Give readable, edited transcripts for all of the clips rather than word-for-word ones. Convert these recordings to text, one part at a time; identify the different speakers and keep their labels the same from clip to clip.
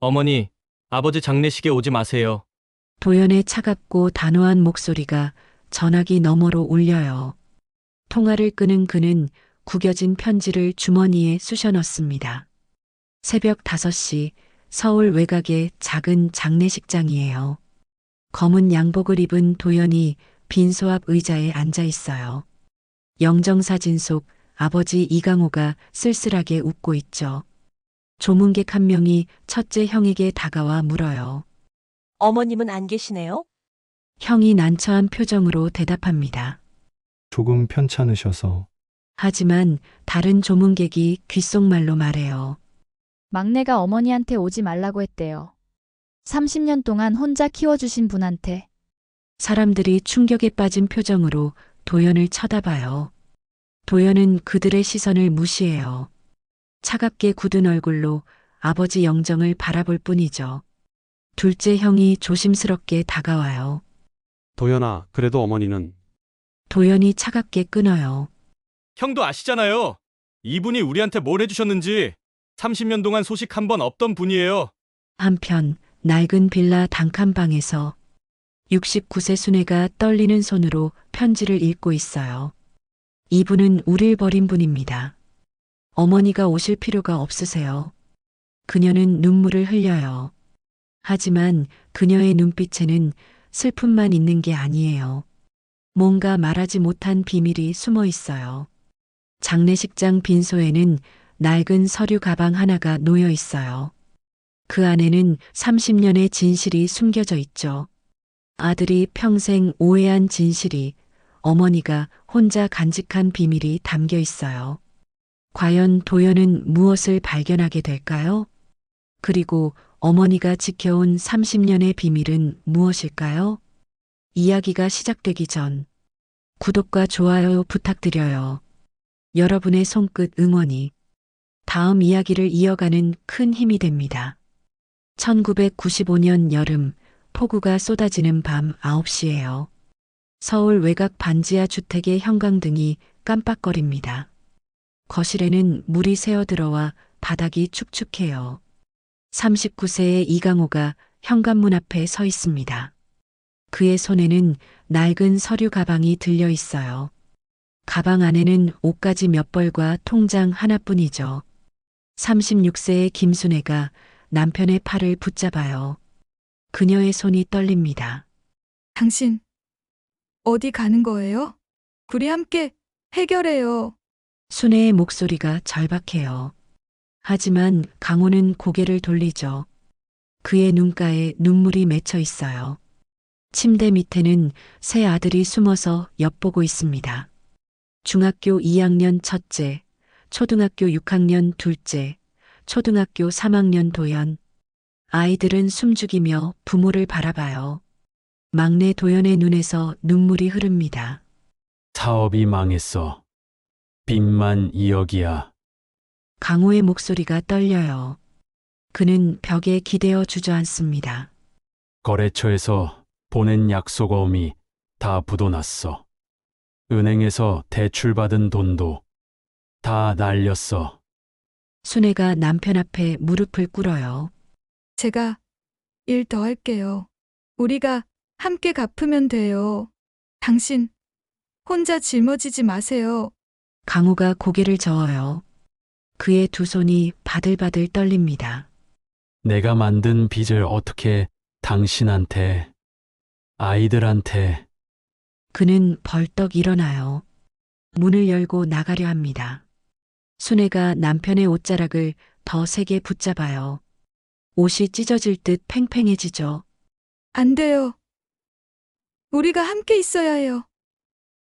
Speaker 1: 어머니, 아버지 장례식에 오지 마세요.
Speaker 2: 도연의 차갑고 단호한 목소리가 전화기 너머로 울려요. 통화를 끄는 그는 구겨진 편지를 주머니에 쑤셔 넣습니다. 새벽 5시 서울 외곽의 작은 장례식장이에요. 검은 양복을 입은 도연이 빈소 앞 의자에 앉아 있어요. 영정사진 속 아버지 이강호가 쓸쓸하게 웃고 있죠. 조문객 한 명이 첫째 형에게 다가와 물어요.
Speaker 3: 어머님은 안 계시네요?
Speaker 2: 형이 난처한 표정으로 대답합니다.
Speaker 4: 조금 편찮으셔서.
Speaker 2: 하지만 다른 조문객이 귓속말로 말해요.
Speaker 5: 막내가 어머니한테 오지 말라고 했대요. 30년 동안 혼자 키워주신 분한테.
Speaker 2: 사람들이 충격에 빠진 표정으로 도연을 쳐다봐요. 도연은 그들의 시선을 무시해요. 차갑게 굳은 얼굴로 아버지 영정을 바라볼 뿐이죠. 둘째 형이 조심스럽게 다가와요.
Speaker 6: 도연아, 그래도 어머니는
Speaker 2: 도연이 차갑게 끊어요.
Speaker 1: 형도 아시잖아요. 이분이 우리한테 뭘 해주셨는지 30년 동안 소식 한 번 없던 분이에요.
Speaker 2: 한편 낡은 빌라 단칸방에서 69세 순애가 떨리는 손으로 편지를 읽고 있어요. 이분은 우릴 버린 분입니다. 어머니가 오실 필요가 없으세요. 그녀는 눈물을 흘려요. 하지만 그녀의 눈빛에는 슬픔만 있는 게 아니에요. 뭔가 말하지 못한 비밀이 숨어 있어요. 장례식장 빈소에는 낡은 서류 가방 하나가 놓여 있어요. 그 안에는 30년의 진실이 숨겨져 있죠. 아들이 평생 오해한 진실이, 어머니가 혼자 간직한 비밀이 담겨 있어요. 과연 도연은 무엇을 발견하게 될까요? 그리고 어머니가 지켜온 30년의 비밀은 무엇일까요? 이야기가 시작되기 전 구독과 좋아요 부탁드려요. 여러분의 손끝 응원이 다음 이야기를 이어가는 큰 힘이 됩니다. 1995년 여름, 폭우가 쏟아지는 밤 9시예요. 서울 외곽 반지하 주택의 형광등이 깜빡거립니다. 거실에는 물이 새어들어와 바닥이 축축해요. 39세의 이강호가 현관문 앞에 서 있습니다. 그의 손에는 낡은 서류 가방이 들려 있어요. 가방 안에는 옷가지 몇 벌과 통장 하나뿐이죠. 36세의 김순애가 남편의 팔을 붙잡아요. 그녀의 손이 떨립니다.
Speaker 7: 당신, 어디 가는 거예요? 우리 함께 해결해요.
Speaker 2: 순애의 목소리가 절박해요. 하지만 강호는 고개를 돌리죠. 그의 눈가에 눈물이 맺혀 있어요. 침대 밑에는 새 아들이 숨어서 엿보고 있습니다. 중학교 2학년 첫째, 초등학교 6학년 둘째, 초등학교 3학년 도연. 아이들은 숨죽이며 부모를 바라봐요. 막내 도연의 눈에서 눈물이 흐릅니다.
Speaker 8: 사업이 망했어. 빚만 2억이야.
Speaker 2: 강호의 목소리가 떨려요. 그는 벽에 기대어 주저앉습니다.
Speaker 8: 거래처에서 보낸 약속어음이 다 부도났어. 은행에서 대출받은 돈도 다 날렸어.
Speaker 2: 순애가 남편 앞에 무릎을 꿇어요.
Speaker 7: 제가 일 더 할게요. 우리가 함께 갚으면 돼요. 당신, 혼자 짊어지지 마세요.
Speaker 2: 강호가 고개를 저어요. 그의 두 손이 바들바들 떨립니다.
Speaker 8: 내가 만든 빚을 어떻게 당신한테, 아이들한테.
Speaker 2: 그는 벌떡 일어나요. 문을 열고 나가려 합니다. 순애가 남편의 옷자락을 더 세게 붙잡아요. 옷이 찢어질 듯 팽팽해지죠.
Speaker 7: 안 돼요. 우리가 함께 있어야 해요.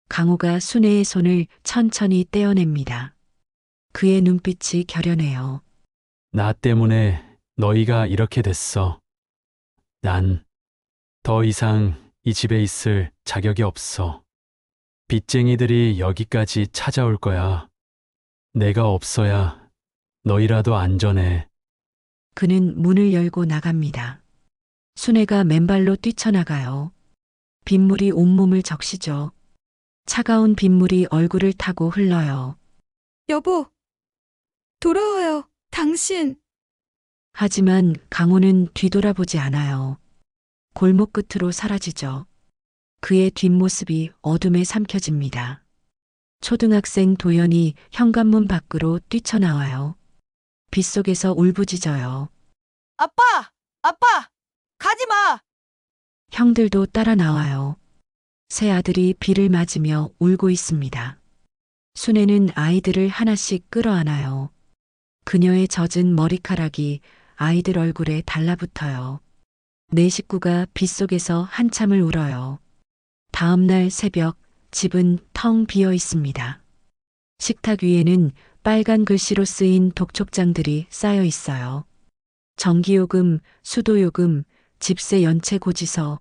Speaker 2: 강호가 순애의 손을 천천히 떼어냅니다. 그의 눈빛이 결연해요.
Speaker 8: 나 때문에 너희가 이렇게 됐어. 난 더 이상 이 집에 있을 자격이 없어. 빚쟁이들이 여기까지 찾아올 거야. 내가 없어야 너희라도 안전해.
Speaker 2: 그는 문을 열고 나갑니다. 순애가 맨발로 뛰쳐나가요. 빗물이 온몸을 적시죠. 차가운 빗물이 얼굴을 타고 흘러요.
Speaker 7: 여보, 돌아와요. 당신.
Speaker 2: 하지만 강호는 뒤돌아보지 않아요. 골목 끝으로 사라지죠. 그의 뒷모습이 어둠에 삼켜집니다. 초등학생 도연이 현관문 밖으로 뛰쳐나와요. 빗속에서 울부짖어요.
Speaker 3: 아빠! 아빠! 가지 마!
Speaker 2: 형들도 따라 나와요. 세 아들이 비를 맞으며 울고 있습니다. 순애는 아이들을 하나씩 끌어안아요. 그녀의 젖은 머리카락이 아이들 얼굴에 달라붙어요. 네 식구가 빗속에서 한참을 울어요. 다음 날 새벽 집은 텅 비어 있습니다. 식탁 위에는 빨간 글씨로 쓰인 독촉장들이 쌓여 있어요. 전기요금, 수도요금, 집세 연체 고지서.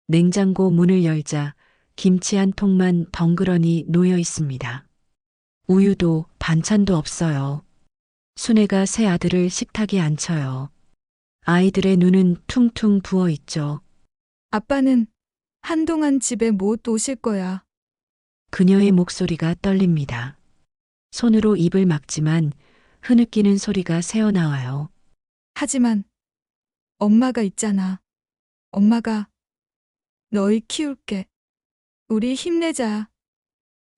Speaker 2: 냉장고 문을 열자 김치 한 통만 덩그러니 놓여 있습니다. 우유도 반찬도 없어요. 순애가 세 아들을 식탁에 앉혀요. 아이들의 눈은 퉁퉁 부어 있죠.
Speaker 7: 아빠는 한동안 집에 못 오실 거야.
Speaker 2: 그녀의 목소리가 떨립니다. 손으로 입을 막지만 흐느끼는 소리가 새어나와요.
Speaker 7: 하지만 엄마가 있잖아. 엄마가 너희 키울게. 우리 힘내자.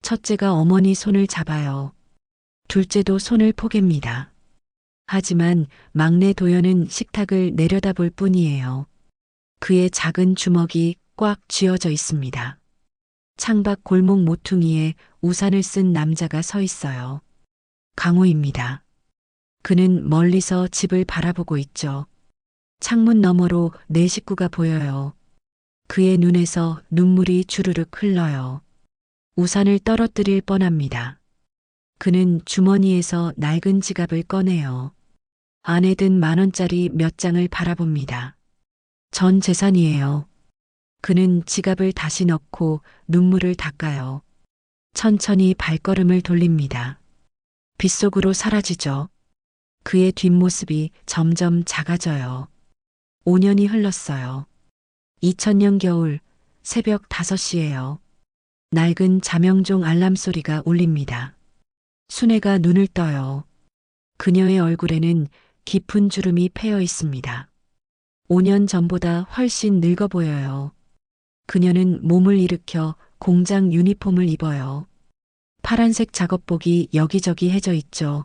Speaker 2: 첫째가 어머니 손을 잡아요. 둘째도 손을 포갭니다. 하지만 막내 도연은 식탁을 내려다볼 뿐이에요. 그의 작은 주먹이 꽉 쥐어져 있습니다. 창밖 골목 모퉁이에 우산을 쓴 남자가 서 있어요. 강호입니다. 그는 멀리서 집을 바라보고 있죠. 창문 너머로 네 식구가 보여요. 그의 눈에서 눈물이 주르륵 흘러요. 우산을 떨어뜨릴 뻔합니다. 그는 주머니에서 낡은 지갑을 꺼내요. 안에 든 10,000원짜리 몇 장을 바라봅니다. 전 재산이에요. 그는 지갑을 다시 넣고 눈물을 닦아요. 천천히 발걸음을 돌립니다. 빗속으로 사라지죠. 그의 뒷모습이 점점 작아져요. 5년이 흘렀어요. 2000년 겨울 새벽 5시예요. 낡은 자명종 알람 소리가 울립니다. 순애가 눈을 떠요. 그녀의 얼굴에는 깊은 주름이 패여 있습니다. 5년 전보다 훨씬 늙어 보여요. 그녀는 몸을 일으켜 공장 유니폼을 입어요. 파란색 작업복이 여기저기 해져 있죠.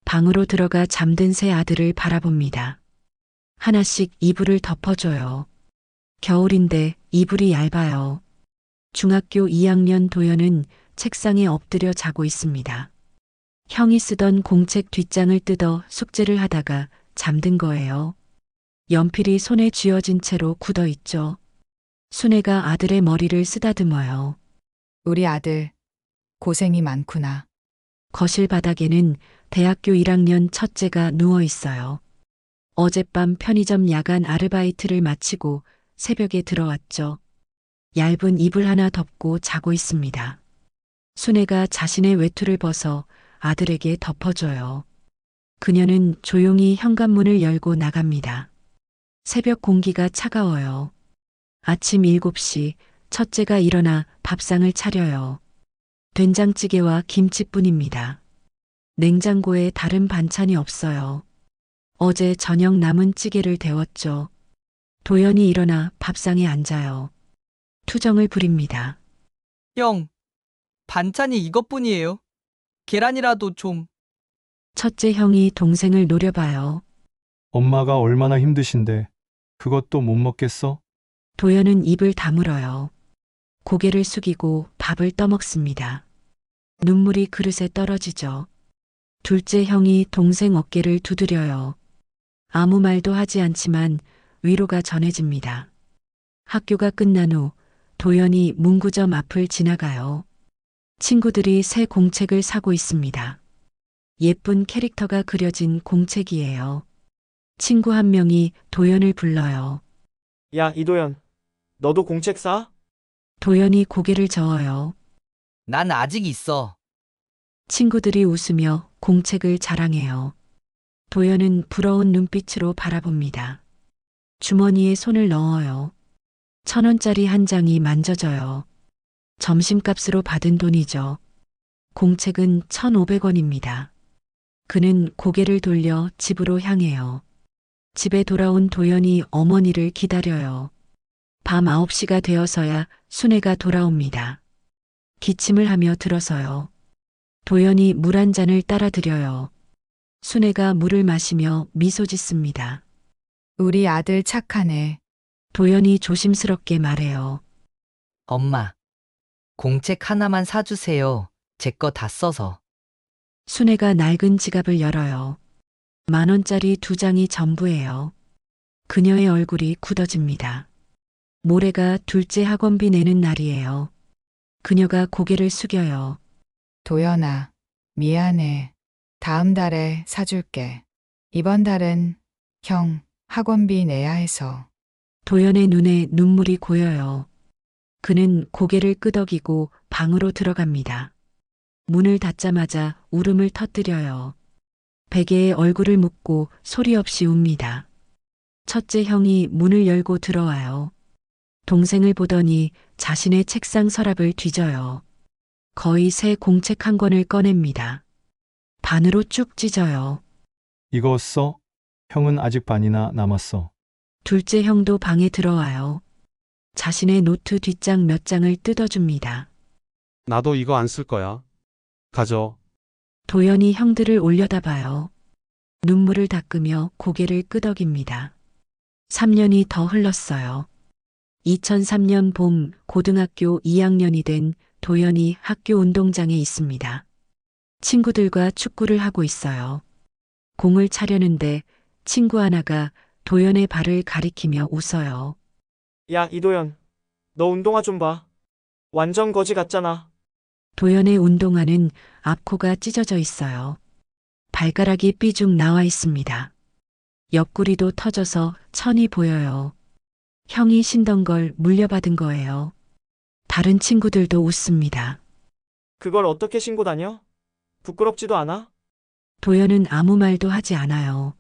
Speaker 2: 방으로 들어가 잠든 세 아들을 바라봅니다. 하나씩 이불을 덮어줘요. 겨울인데 이불이 얇아요. 중학교 2학년 도연은 책상에 엎드려 자고 있습니다. 형이 쓰던 공책 뒷장을 뜯어 숙제를 하다가 잠든 거예요. 연필이 손에 쥐어진 채로 굳어 있죠. 순애가 아들의 머리를 쓰다듬어요.
Speaker 9: 우리 아들 고생이 많구나.
Speaker 2: 거실 바닥에는 대학교 1학년 첫째가 누워 있어요. 어젯밤 편의점 야간 아르바이트를 마치고 새벽에 들어왔죠. 얇은 이불 하나 덮고 자고 있습니다. 순애가 자신의 외투를 벗어 아들에게 덮어줘요. 그녀는 조용히 현관문을 열고 나갑니다. 새벽 공기가 차가워요. 아침 7시 첫째가 일어나 밥상을 차려요. 된장찌개와 김치뿐입니다. 냉장고에 다른 반찬이 없어요. 어제 저녁 남은 찌개를 데웠죠. 도연이 일어나 밥상에 앉아요. 투정을 부립니다.
Speaker 10: 형, 반찬이 이것뿐이에요. 계란이라도 좀.
Speaker 2: 첫째 형이 동생을 노려봐요.
Speaker 4: 엄마가 얼마나 힘드신데 그것도 못 먹겠어?
Speaker 2: 도연은 입을 다물어요. 고개를 숙이고 밥을 떠먹습니다. 눈물이 그릇에 떨어지죠. 둘째 형이 동생 어깨를 두드려요. 아무 말도 하지 않지만 위로가 전해집니다. 학교가 끝난 후 도연이 문구점 앞을 지나가요. 친구들이 새 공책을 사고 있습니다. 예쁜 캐릭터가 그려진 공책이에요. 친구 한 명이 도연을 불러요.
Speaker 11: 야, 이도연. 너도 공책 사?
Speaker 2: 도연이 고개를 저어요.
Speaker 10: 난 아직 있어.
Speaker 2: 친구들이 웃으며 공책을 자랑해요. 도연은 부러운 눈빛으로 바라봅니다. 주머니에 손을 넣어요. 1,000원짜리 한 장이 만져져요. 점심값으로 받은 돈이죠. 공책은 1,500원입니다. 그는 고개를 돌려 집으로 향해요. 집에 돌아온 도연이 어머니를 기다려요. 밤 9시가 되어서야 순애가 돌아옵니다. 기침을 하며 들어서요. 도연이 물 한 잔을 따라 드려요. 순애가 물을 마시며 미소 짓습니다.
Speaker 9: 우리 아들 착하네.
Speaker 2: 도연이 조심스럽게 말해요.
Speaker 10: 엄마, 공책 하나만 사주세요. 제 거 다 써서.
Speaker 2: 순애가 낡은 지갑을 열어요. 10,000원짜리 2장이 전부예요. 그녀의 얼굴이 굳어집니다. 모레가 둘째 학원비 내는 날이에요. 그녀가 고개를 숙여요.
Speaker 9: 도연아, 미안해. 다음 달에 사줄게. 이번 달은 형 학원비 내야 해서.
Speaker 2: 도연의 눈에 눈물이 고여요. 그는 고개를 끄덕이고 방으로 들어갑니다. 문을 닫자마자 울음을 터뜨려요. 베개에 얼굴을 묻고 소리 없이 웁니다. 첫째 형이 문을 열고 들어와요. 동생을 보더니 자신의 책상 서랍을 뒤져요. 거의 새 공책 한 권을 꺼냅니다. 반으로 쭉 찢어요.
Speaker 4: 이거 써? 형은 아직 반이나 남았어.
Speaker 2: 둘째 형도 방에 들어와요. 자신의 노트 뒷장 몇 장을 뜯어줍니다.
Speaker 6: 나도 이거 안 쓸 거야. 가져.
Speaker 2: 도연이 형들을 올려다봐요. 눈물을 닦으며 고개를 끄덕입니다. 3년이 더 흘렀어요. 2003년 봄 고등학교 2학년이 된 도연이 학교 운동장에 있습니다. 친구들과 축구를 하고 있어요. 공을 차려는데 친구 하나가 도연의 발을 가리키며 웃어요.
Speaker 11: 야, 이도연. 너 운동화 좀 봐. 완전 거지 같잖아.
Speaker 2: 도연의 운동화는 앞코가 찢어져 있어요. 발가락이 삐죽 나와 있습니다. 옆구리도 터져서 천이 보여요. 형이 신던 걸 물려받은 거예요. 다른 친구들도 웃습니다.
Speaker 11: 그걸 어떻게 신고 다녀? 부끄럽지도 않아?
Speaker 2: 도연은 아무 말도 하지 않아요.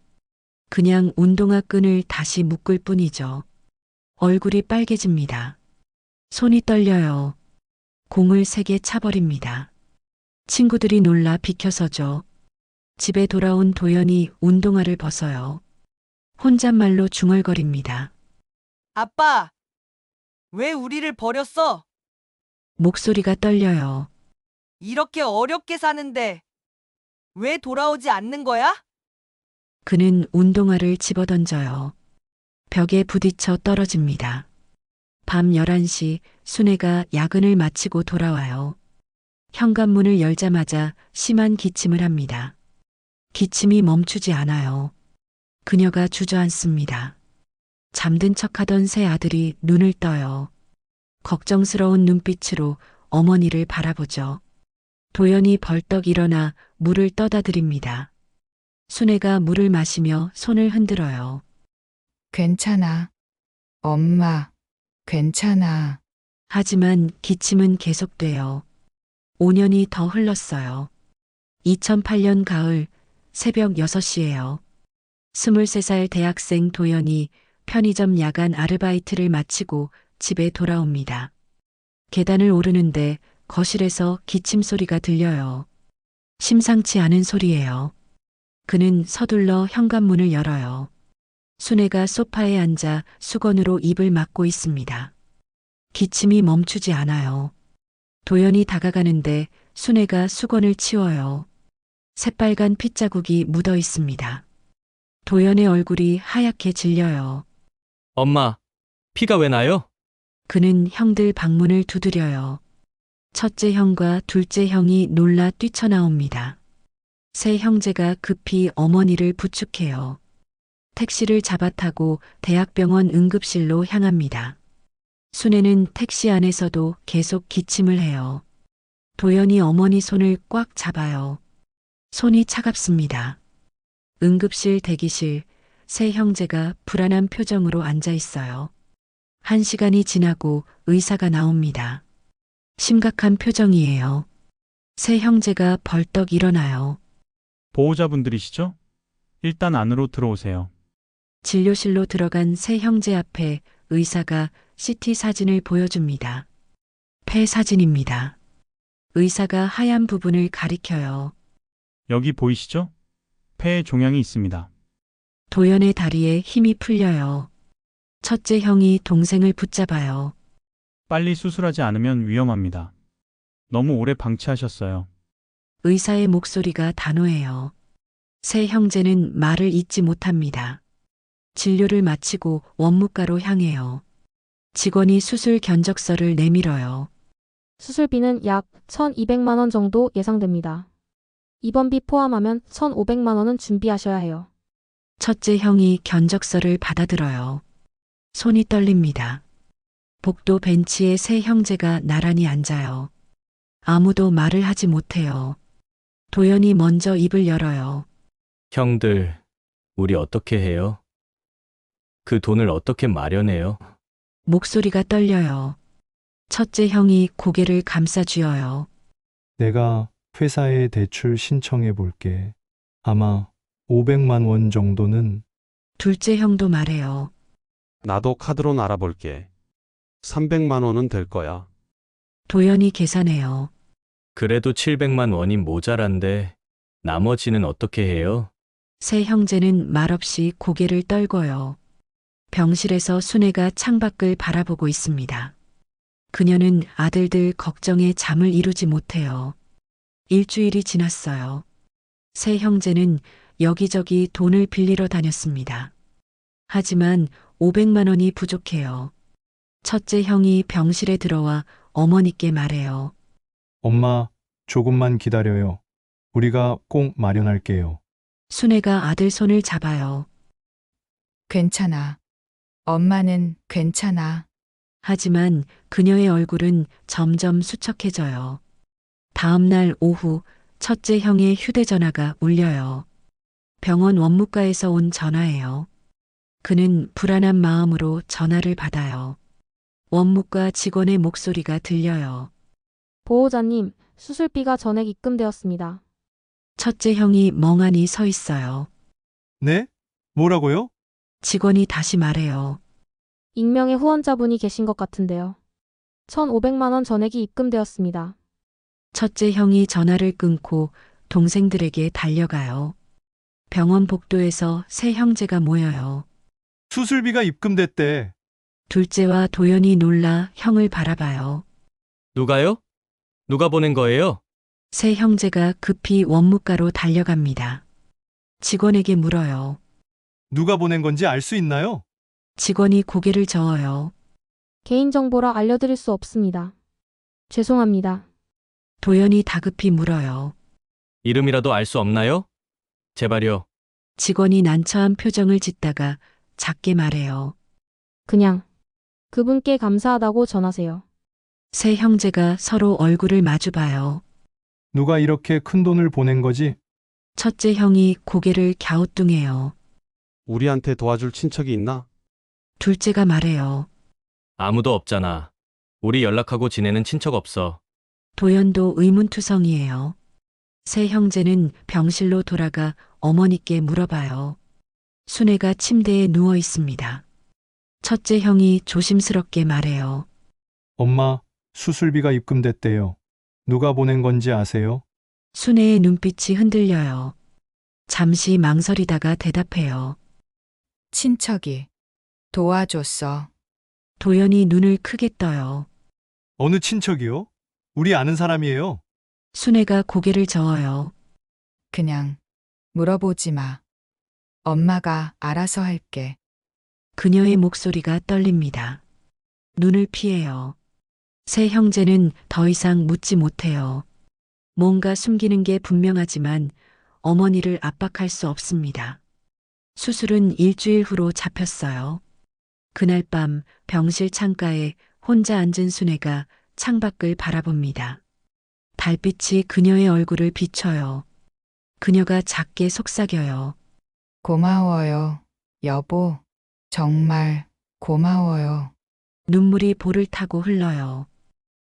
Speaker 2: 그냥 운동화 끈을 다시 묶을 뿐이죠. 얼굴이 빨개집니다. 손이 떨려요. 공을 3개 차버립니다. 친구들이 놀라 비켜서죠. 집에 돌아온 도연이 운동화를 벗어요. 혼잣말로 중얼거립니다.
Speaker 3: 아빠, 왜 우리를 버렸어?
Speaker 2: 목소리가 떨려요.
Speaker 3: 이렇게 어렵게 사는데 왜 돌아오지 않는 거야?
Speaker 2: 그는 운동화를 집어던져요. 벽에 부딪혀 떨어집니다. 밤 11시 순애가 야근을 마치고 돌아와요. 현관문을 열자마자 심한 기침을 합니다. 기침이 멈추지 않아요. 그녀가 주저앉습니다. 잠든 척하던 새 아들이 눈을 떠요. 걱정스러운 눈빛으로 어머니를 바라보죠. 도연이 벌떡 일어나 물을 떠다 드립니다. 순애가 물을 마시며 손을 흔들어요.
Speaker 9: 괜찮아. 엄마, 괜찮아.
Speaker 2: 하지만 기침은 계속돼요. 5년이 더 흘렀어요. 2008년 가을 새벽 6시예요. 23살 대학생 도연이 편의점 야간 아르바이트를 마치고 집에 돌아옵니다. 계단을 오르는데 거실에서 기침 소리가 들려요. 심상치 않은 소리예요. 그는 서둘러 현관문을 열어요. 순애가 소파에 앉아 수건으로 입을 막고 있습니다. 기침이 멈추지 않아요. 도연이 다가가는데 순애가 수건을 치워요. 새빨간 핏자국이 묻어 있습니다. 도연의 얼굴이 하얗게 질려요.
Speaker 1: 엄마, 피가 왜 나요?
Speaker 2: 그는 형들 방문을 두드려요. 첫째 형과 둘째 형이 놀라 뛰쳐나옵니다. 세 형제가 급히 어머니를 부축해요. 택시를 잡아타고 대학병원 응급실로 향합니다. 순애는 택시 안에서도 계속 기침을 해요. 도연이 어머니 손을 꽉 잡아요. 손이 차갑습니다. 응급실 대기실, 세 형제가 불안한 표정으로 앉아 있어요. 1시간이 지나고 의사가 나옵니다. 심각한 표정이에요. 세 형제가 벌떡 일어나요.
Speaker 12: 보호자분들이시죠? 일단 안으로 들어오세요.
Speaker 2: 진료실로 들어간 세 형제 앞에 의사가 CT 사진을 보여줍니다. 폐 사진입니다. 의사가 하얀 부분을 가리켜요.
Speaker 12: 여기 보이시죠? 폐에 종양이 있습니다.
Speaker 2: 도연의 다리에 힘이 풀려요. 첫째 형이 동생을 붙잡아요.
Speaker 12: 빨리 수술하지 않으면 위험합니다. 너무 오래 방치하셨어요.
Speaker 2: 의사의 목소리가 단호해요. 세 형제는 말을 잇지 못합니다. 진료를 마치고 원무과로 향해요. 직원이 수술 견적서를 내밀어요.
Speaker 13: 수술비는 약 1,200만 원 정도 예상됩니다. 입원비 포함하면 1,500만 원은 준비하셔야 해요.
Speaker 2: 첫째 형이 견적서를 받아들어요. 손이 떨립니다. 복도 벤치에 세 형제가 나란히 앉아요. 아무도 말을 하지 못해요. 도연이 먼저 입을 열어요.
Speaker 1: 형들, 우리 어떻게 해요? 그 돈을 어떻게 마련해요?
Speaker 2: 목소리가 떨려요. 첫째 형이 고개를 감싸 쥐어요.
Speaker 4: 내가 회사에 대출 신청해 볼게. 아마 500만 원 정도는.
Speaker 2: 둘째 형도 말해요.
Speaker 6: 나도 카드론 알아볼게. 300만 원은 될 거야.
Speaker 2: 도연이 계산해요.
Speaker 1: 그래도 700만 원이 모자란데 나머지는 어떻게 해요?
Speaker 2: 세 형제는 말없이 고개를 떨궈요. 병실에서 순애가 창밖을 바라보고 있습니다. 그녀는 아들들 걱정에 잠을 이루지 못해요. 일주일이 지났어요. 세 형제는 여기저기 돈을 빌리러 다녔습니다. 하지만 500만 원이 부족해요. 첫째 형이 병실에 들어와 어머니께 말해요.
Speaker 4: 엄마, 조금만 기다려요. 우리가 꼭 마련할게요.
Speaker 2: 순애가 아들 손을 잡아요.
Speaker 9: 괜찮아. 엄마는 괜찮아.
Speaker 2: 하지만 그녀의 얼굴은 점점 수척해져요. 다음 날 오후 첫째 형의 휴대전화가 울려요. 병원 원무과에서 온 전화예요. 그는 불안한 마음으로 전화를 받아요. 원무과 직원의 목소리가 들려요.
Speaker 13: 보호자님, 수술비가 전액 입금되었습니다.
Speaker 2: 첫째 형이 멍하니 서 있어요.
Speaker 4: 네? 뭐라고요?
Speaker 2: 직원이 다시 말해요.
Speaker 13: 익명의 후원자분이 계신 것 같은데요. 1,500만 원 전액이 입금되었습니다.
Speaker 2: 첫째 형이 전화를 끊고 동생들에게 달려가요. 병원 복도에서 세 형제가 모여요.
Speaker 4: 수술비가 입금됐대.
Speaker 2: 둘째와 도연이 놀라 형을 바라봐요.
Speaker 1: 누가요? 누가 보낸 거예요?
Speaker 2: 세 형제가 급히 원무과로 달려갑니다. 직원에게 물어요.
Speaker 4: 누가 보낸 건지 알 수 있나요?
Speaker 2: 직원이 고개를 저어요.
Speaker 13: 개인정보라 알려드릴 수 없습니다. 죄송합니다.
Speaker 2: 도연이 다급히 물어요.
Speaker 1: 이름이라도 알 수 없나요? 제발요.
Speaker 2: 직원이 난처한 표정을 짓다가 작게 말해요.
Speaker 13: 그냥 그분께 감사하다고 전하세요.
Speaker 2: 세 형제가 서로 얼굴을 마주봐요.
Speaker 4: 누가 이렇게 큰 돈을 보낸 거지?
Speaker 2: 첫째 형이 고개를 갸우뚱해요.
Speaker 6: 우리한테 도와줄 친척이 있나?
Speaker 2: 둘째가 말해요.
Speaker 1: 아무도 없잖아. 우리 연락하고 지내는 친척 없어.
Speaker 2: 도연도 의문투성이에요. 세 형제는 병실로 돌아가 어머니께 물어봐요. 순애가 침대에 누워 있습니다. 첫째 형이 조심스럽게 말해요.
Speaker 4: 엄마, 수술비가 입금됐대요. 누가 보낸 건지 아세요?
Speaker 2: 순애의 눈빛이 흔들려요. 잠시 망설이다가 대답해요.
Speaker 9: 친척이 도와줬어.
Speaker 2: 도연이 눈을 크게 떠요.
Speaker 4: 어느 친척이요? 우리 아는 사람이에요.
Speaker 2: 순애가 고개를 저어요.
Speaker 9: 그냥 물어보지 마. 엄마가 알아서 할게.
Speaker 2: 그녀의 목소리가 떨립니다. 눈을 피해요. 세 형제는 더 이상 묻지 못해요. 뭔가 숨기는 게 분명하지만 어머니를 압박할 수 없습니다. 수술은 일주일 후로 잡혔어요. 그날 밤 병실 창가에 혼자 앉은 순애가 창밖을 바라봅니다. 달빛이 그녀의 얼굴을 비춰요. 그녀가 작게 속삭여요.
Speaker 9: 고마워요, 여보. 정말 고마워요.
Speaker 2: 눈물이 볼을 타고 흘러요.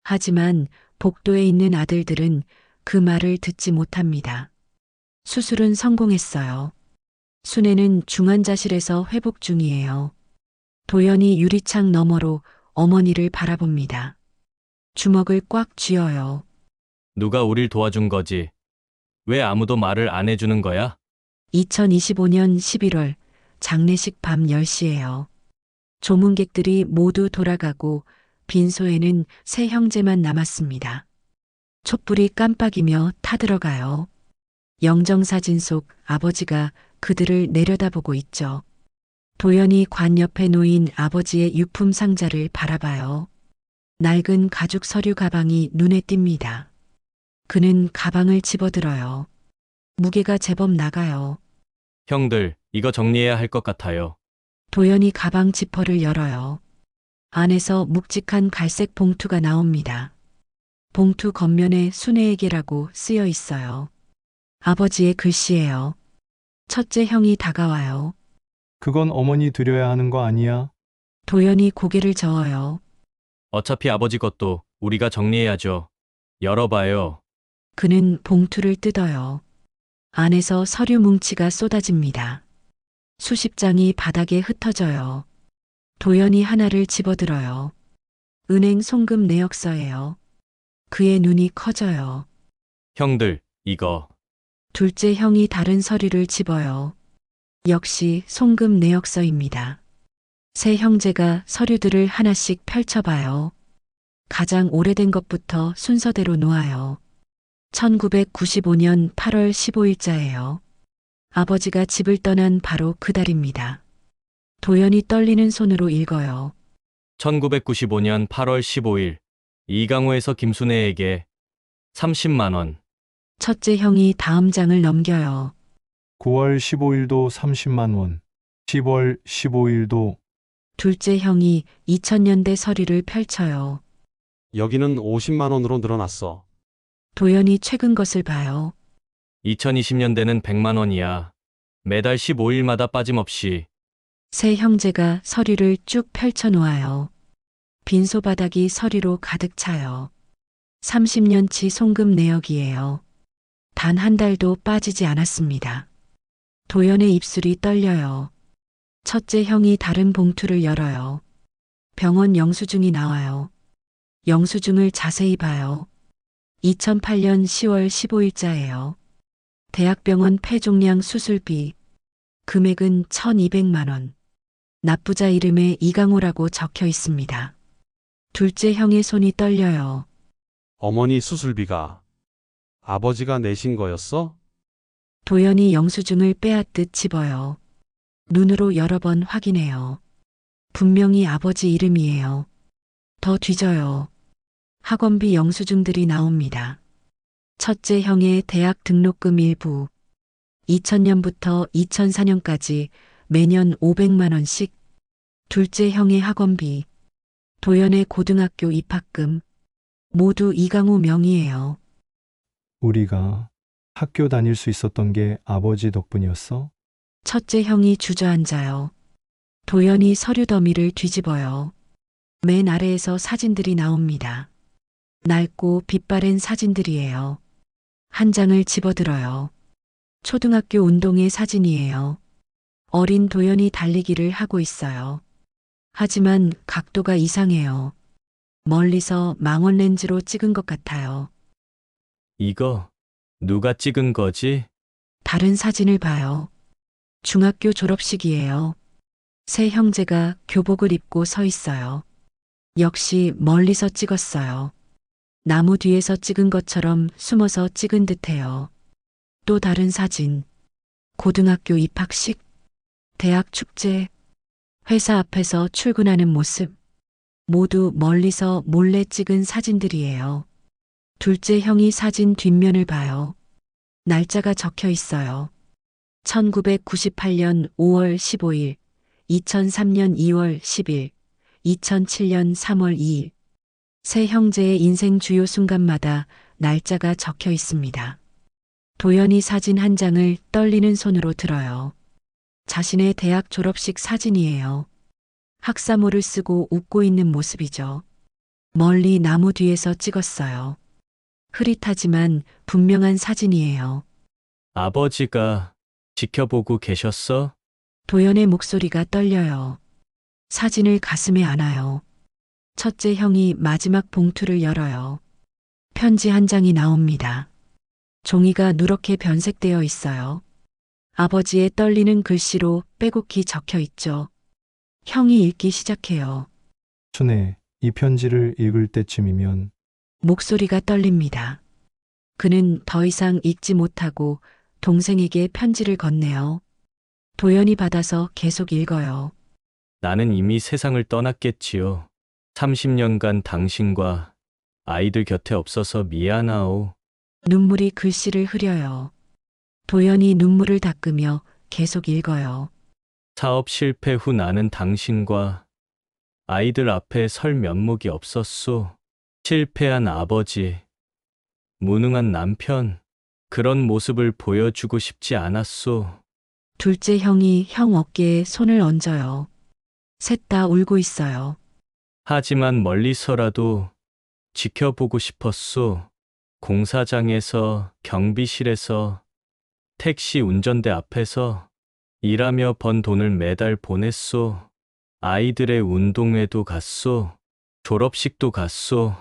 Speaker 2: 하지만 복도에 있는 아들들은 그 말을 듣지 못합니다. 수술은 성공했어요. 순애는 중환자실에서 회복 중이에요. 도연이 유리창 너머로 어머니를 바라봅니다. 주먹을 꽉 쥐어요.
Speaker 1: 누가 우릴 도와준 거지? 왜 아무도 말을 안 해주는 거야?
Speaker 2: 2025년 11월 장례식 밤 10시예요. 조문객들이 모두 돌아가고 빈소에는 세 형제만 남았습니다. 촛불이 깜빡이며 타들어가요. 영정사진 속 아버지가 그들을 내려다보고 있죠. 도연이 관 옆에 놓인 아버지의 유품 상자를 바라봐요. 낡은 가죽 서류 가방이 눈에 띕니다. 그는 가방을 집어들어요. 무게가 제법 나가요.
Speaker 1: 형들, 이거 정리해야 할 것 같아요.
Speaker 2: 도연이 가방 지퍼를 열어요. 안에서 묵직한 갈색 봉투가 나옵니다. 봉투 겉면에 순애에게라고 쓰여 있어요. 아버지의 글씨예요. 첫째 형이 다가와요.
Speaker 4: 그건 어머니 드려야 하는 거 아니야?
Speaker 2: 도연이 고개를 저어요.
Speaker 1: 어차피 아버지 것도 우리가 정리해야죠. 열어봐요.
Speaker 2: 그는 봉투를 뜯어요. 안에서 서류 뭉치가 쏟아집니다. 수십 장이 바닥에 흩어져요. 도연이 하나를 집어들어요. 은행 송금 내역서예요. 그의 눈이 커져요.
Speaker 1: 형들, 이거.
Speaker 2: 둘째 형이 다른 서류를 집어요. 역시 송금 내역서입니다. 세 형제가 서류들을 하나씩 펼쳐봐요. 가장 오래된 것부터 순서대로 놓아요. 1995년 8월 15일자예요. 아버지가 집을 떠난 바로 그달입니다. 도연이 떨리는 손으로 읽어요.
Speaker 1: 1995년 8월 15일 이강호에서 김순애에게 30만 원.
Speaker 2: 첫째 형이 다음 장을 넘겨요.
Speaker 4: 9월 15일도 30만 원. 10월 15일도.
Speaker 2: 둘째 형이 2000년대 서류를 펼쳐요.
Speaker 6: 여기는 50만 원으로 늘어났어.
Speaker 2: 도연이 최근 것을 봐요.
Speaker 1: 2020년대는 100만 원이야. 매달 15일마다 빠짐없이.
Speaker 2: 세 형제가 서류를 쭉 펼쳐 놓아요. 빈소 바닥이 서류로 가득 차요. 30년치 송금 내역이에요. 단 한 달도 빠지지 않았습니다. 도연의 입술이 떨려요. 첫째 형이 다른 봉투를 열어요. 병원 영수증이 나와요. 영수증을 자세히 봐요. 2008년 10월 15일자예요. 대학병원 폐종양 수술비. 금액은 1200만 원. 납부자 이름에 이강호라고 적혀 있습니다. 둘째 형의 손이 떨려요.
Speaker 6: 어머니 수술비가 아버지가 내신 거였어?
Speaker 2: 도연이 영수증을 빼앗듯 집어요. 눈으로 여러 번 확인해요. 분명히 아버지 이름이에요. 더 뒤져요. 학원비 영수증들이 나옵니다. 첫째 형의 대학 등록금 일부. 2000년부터 2004년까지 매년 500만 원씩. 둘째 형의 학원비. 도연의 고등학교 입학금. 모두 이강호 명의예요.
Speaker 4: 우리가 학교 다닐 수 있었던 게 아버지 덕분이었어?
Speaker 2: 첫째 형이 주저앉아요. 도연이 서류 더미를 뒤집어요. 맨 아래에서 사진들이 나옵니다. 낡고 빛바랜 사진들이에요. 한 장을 집어들어요. 초등학교 운동회 사진이에요. 어린 도연이 달리기를 하고 있어요. 하지만 각도가 이상해요. 멀리서 망원 렌즈로 찍은 것 같아요.
Speaker 1: 이거 누가 찍은 거지?
Speaker 2: 다른 사진을 봐요. 중학교 졸업식이에요. 세 형제가 교복을 입고 서 있어요. 역시 멀리서 찍었어요. 나무 뒤에서 찍은 것처럼 숨어서 찍은 듯해요. 또 다른 사진. 고등학교 입학식, 대학 축제, 회사 앞에서 출근하는 모습. 모두 멀리서 몰래 찍은 사진들이에요. 둘째 형이 사진 뒷면을 봐요. 날짜가 적혀 있어요. 1998년 5월 15일, 2003년 2월 10일, 2007년 3월 2일. 세 형제의 인생 주요 순간마다 날짜가 적혀 있습니다. 도연이 사진 한 장을 떨리는 손으로 들어요. 자신의 대학 졸업식 사진이에요. 학사모를 쓰고 웃고 있는 모습이죠. 멀리 나무 뒤에서 찍었어요. 흐릿하지만 분명한 사진이에요.
Speaker 1: 아버지가 지켜보고 계셨어?
Speaker 2: 도연의 목소리가 떨려요. 사진을 가슴에 안아요. 첫째 형이 마지막 봉투를 열어요. 편지 한 장이 나옵니다. 종이가 누렇게 변색되어 있어요. 아버지의 떨리는 글씨로 빼곡히 적혀 있죠. 형이 읽기 시작해요.
Speaker 4: 순애, 이 편지를 읽을 때쯤이면
Speaker 2: 목소리가 떨립니다. 그는 더 이상 읽지 못하고 동생에게 편지를 건네요. 도연이 받아서 계속 읽어요.
Speaker 1: 나는 이미 세상을 떠났겠지요. 30년간 당신과 아이들 곁에 없어서 미안하오.
Speaker 2: 눈물이 글씨를 흐려요. 도연이 눈물을 닦으며 계속 읽어요.
Speaker 1: 사업 실패 후 나는 당신과 아이들 앞에 설 면목이 없었소. 실패한 아버지, 무능한 남편, 그런 모습을 보여주고 싶지 않았소.
Speaker 2: 둘째 형이 형 어깨에 손을 얹어요. 셋 다 울고 있어요.
Speaker 1: 하지만 멀리서라도 지켜보고 싶었소. 공사장에서, 경비실에서, 택시 운전대 앞에서 일하며 번 돈을 매달 보냈소. 아이들의 운동회도 갔소. 졸업식도 갔소.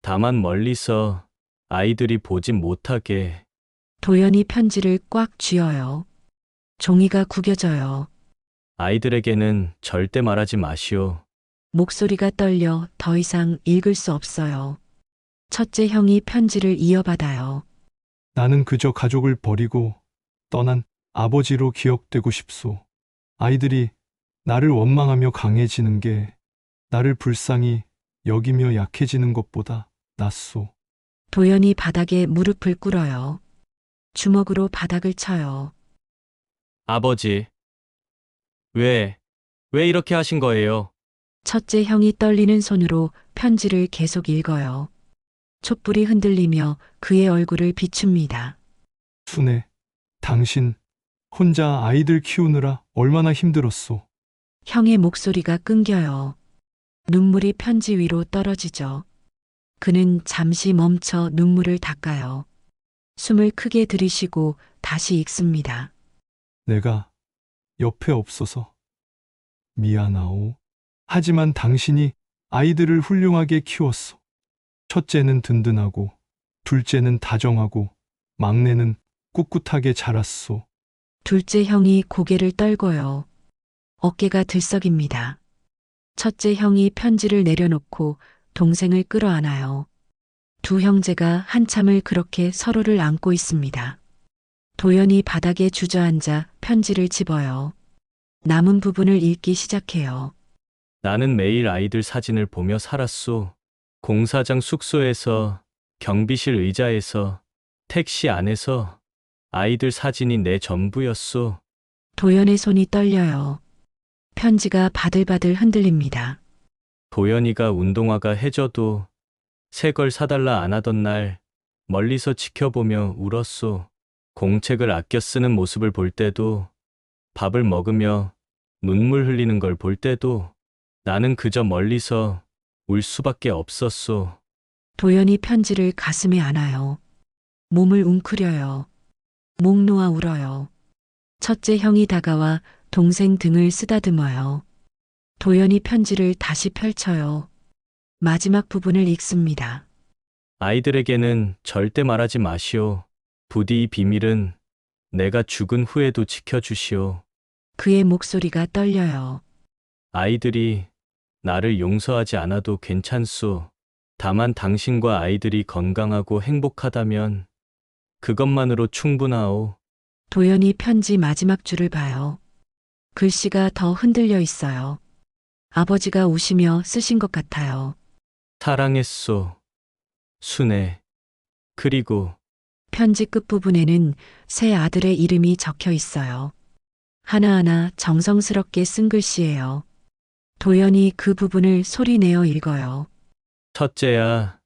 Speaker 1: 다만 멀리서 아이들이 보지 못하게.
Speaker 2: 도연이 편지를 꽉 쥐어요. 종이가 구겨져요.
Speaker 1: 아이들에게는 절대 말하지 마시오.
Speaker 2: 목소리가 떨려 더 이상 읽을 수 없어요. 첫째 형이 편지를 이어받아요.
Speaker 4: 나는 그저 가족을 버리고 떠난 아버지로 기억되고 싶소. 아이들이 나를 원망하며 강해지는 게 나를 불쌍히 여기며 약해지는 것보다 낫소.
Speaker 2: 도연이 바닥에 무릎을 꿇어요. 주먹으로 바닥을 쳐요.
Speaker 1: 아버지, 왜 이렇게 하신 거예요?
Speaker 2: 첫째 형이 떨리는 손으로 편지를 계속 읽어요. 촛불이 흔들리며 그의 얼굴을 비춥니다.
Speaker 4: 순애, 당신 혼자 아이들 키우느라 얼마나 힘들었소.
Speaker 2: 형의 목소리가 끊겨요. 눈물이 편지 위로 떨어지죠. 그는 잠시 멈춰 눈물을 닦아요. 숨을 크게 들이쉬고 다시 읽습니다.
Speaker 4: 내가 옆에 없어서 미안하오. 하지만 당신이 아이들을 훌륭하게 키웠소. 첫째는 든든하고, 둘째는 다정하고, 막내는 꿋꿋하게 자랐소.
Speaker 2: 둘째 형이 고개를 떨고요. 어깨가 들썩입니다. 첫째 형이 편지를 내려놓고 동생을 끌어안아요. 두 형제가 한참을 그렇게 서로를 안고 있습니다. 도연이 바닥에 주저앉아 편지를 집어요. 남은 부분을 읽기 시작해요.
Speaker 1: 나는 매일 아이들 사진을 보며 살았소. 공사장 숙소에서, 경비실 의자에서, 택시 안에서 아이들 사진이 내 전부였소.
Speaker 2: 도연의 손이 떨려요. 편지가 바들바들 흔들립니다.
Speaker 1: 도연이가 운동화가 해져도 새 걸 사달라 안 하던 날 멀리서 지켜보며 울었소. 공책을 아껴 쓰는 모습을 볼 때도, 밥을 먹으며 눈물 흘리는 걸 볼 때도 나는 그저 멀리서 울 수밖에 없었소.
Speaker 2: 도연이 편지를 가슴에 안아요. 몸을 웅크려요. 목 놓아 울어요. 첫째 형이 다가와 동생 등을 쓰다듬어요. 도연이 편지를 다시 펼쳐요. 마지막 부분을 읽습니다.
Speaker 1: 아이들에게는 절대 말하지 마시오. 부디 이 비밀은 내가 죽은 후에도 지켜주시오.
Speaker 2: 그의 목소리가 떨려요.
Speaker 1: 아이들이 나를 용서하지 않아도 괜찮소. 다만 당신과 아이들이 건강하고 행복하다면 그것만으로 충분하오.
Speaker 2: 도연이 편지 마지막 줄을 봐요. 글씨가 더 흔들려 있어요. 아버지가 우시며 쓰신 것 같아요.
Speaker 1: 사랑했소. 순애. 그리고
Speaker 2: 편지 끝부분에는 세 아들의 이름이 적혀 있어요. 하나하나 정성스럽게 쓴 글씨예요. 도연이 그 부분을 소리내어 읽어요.
Speaker 1: 첫째야,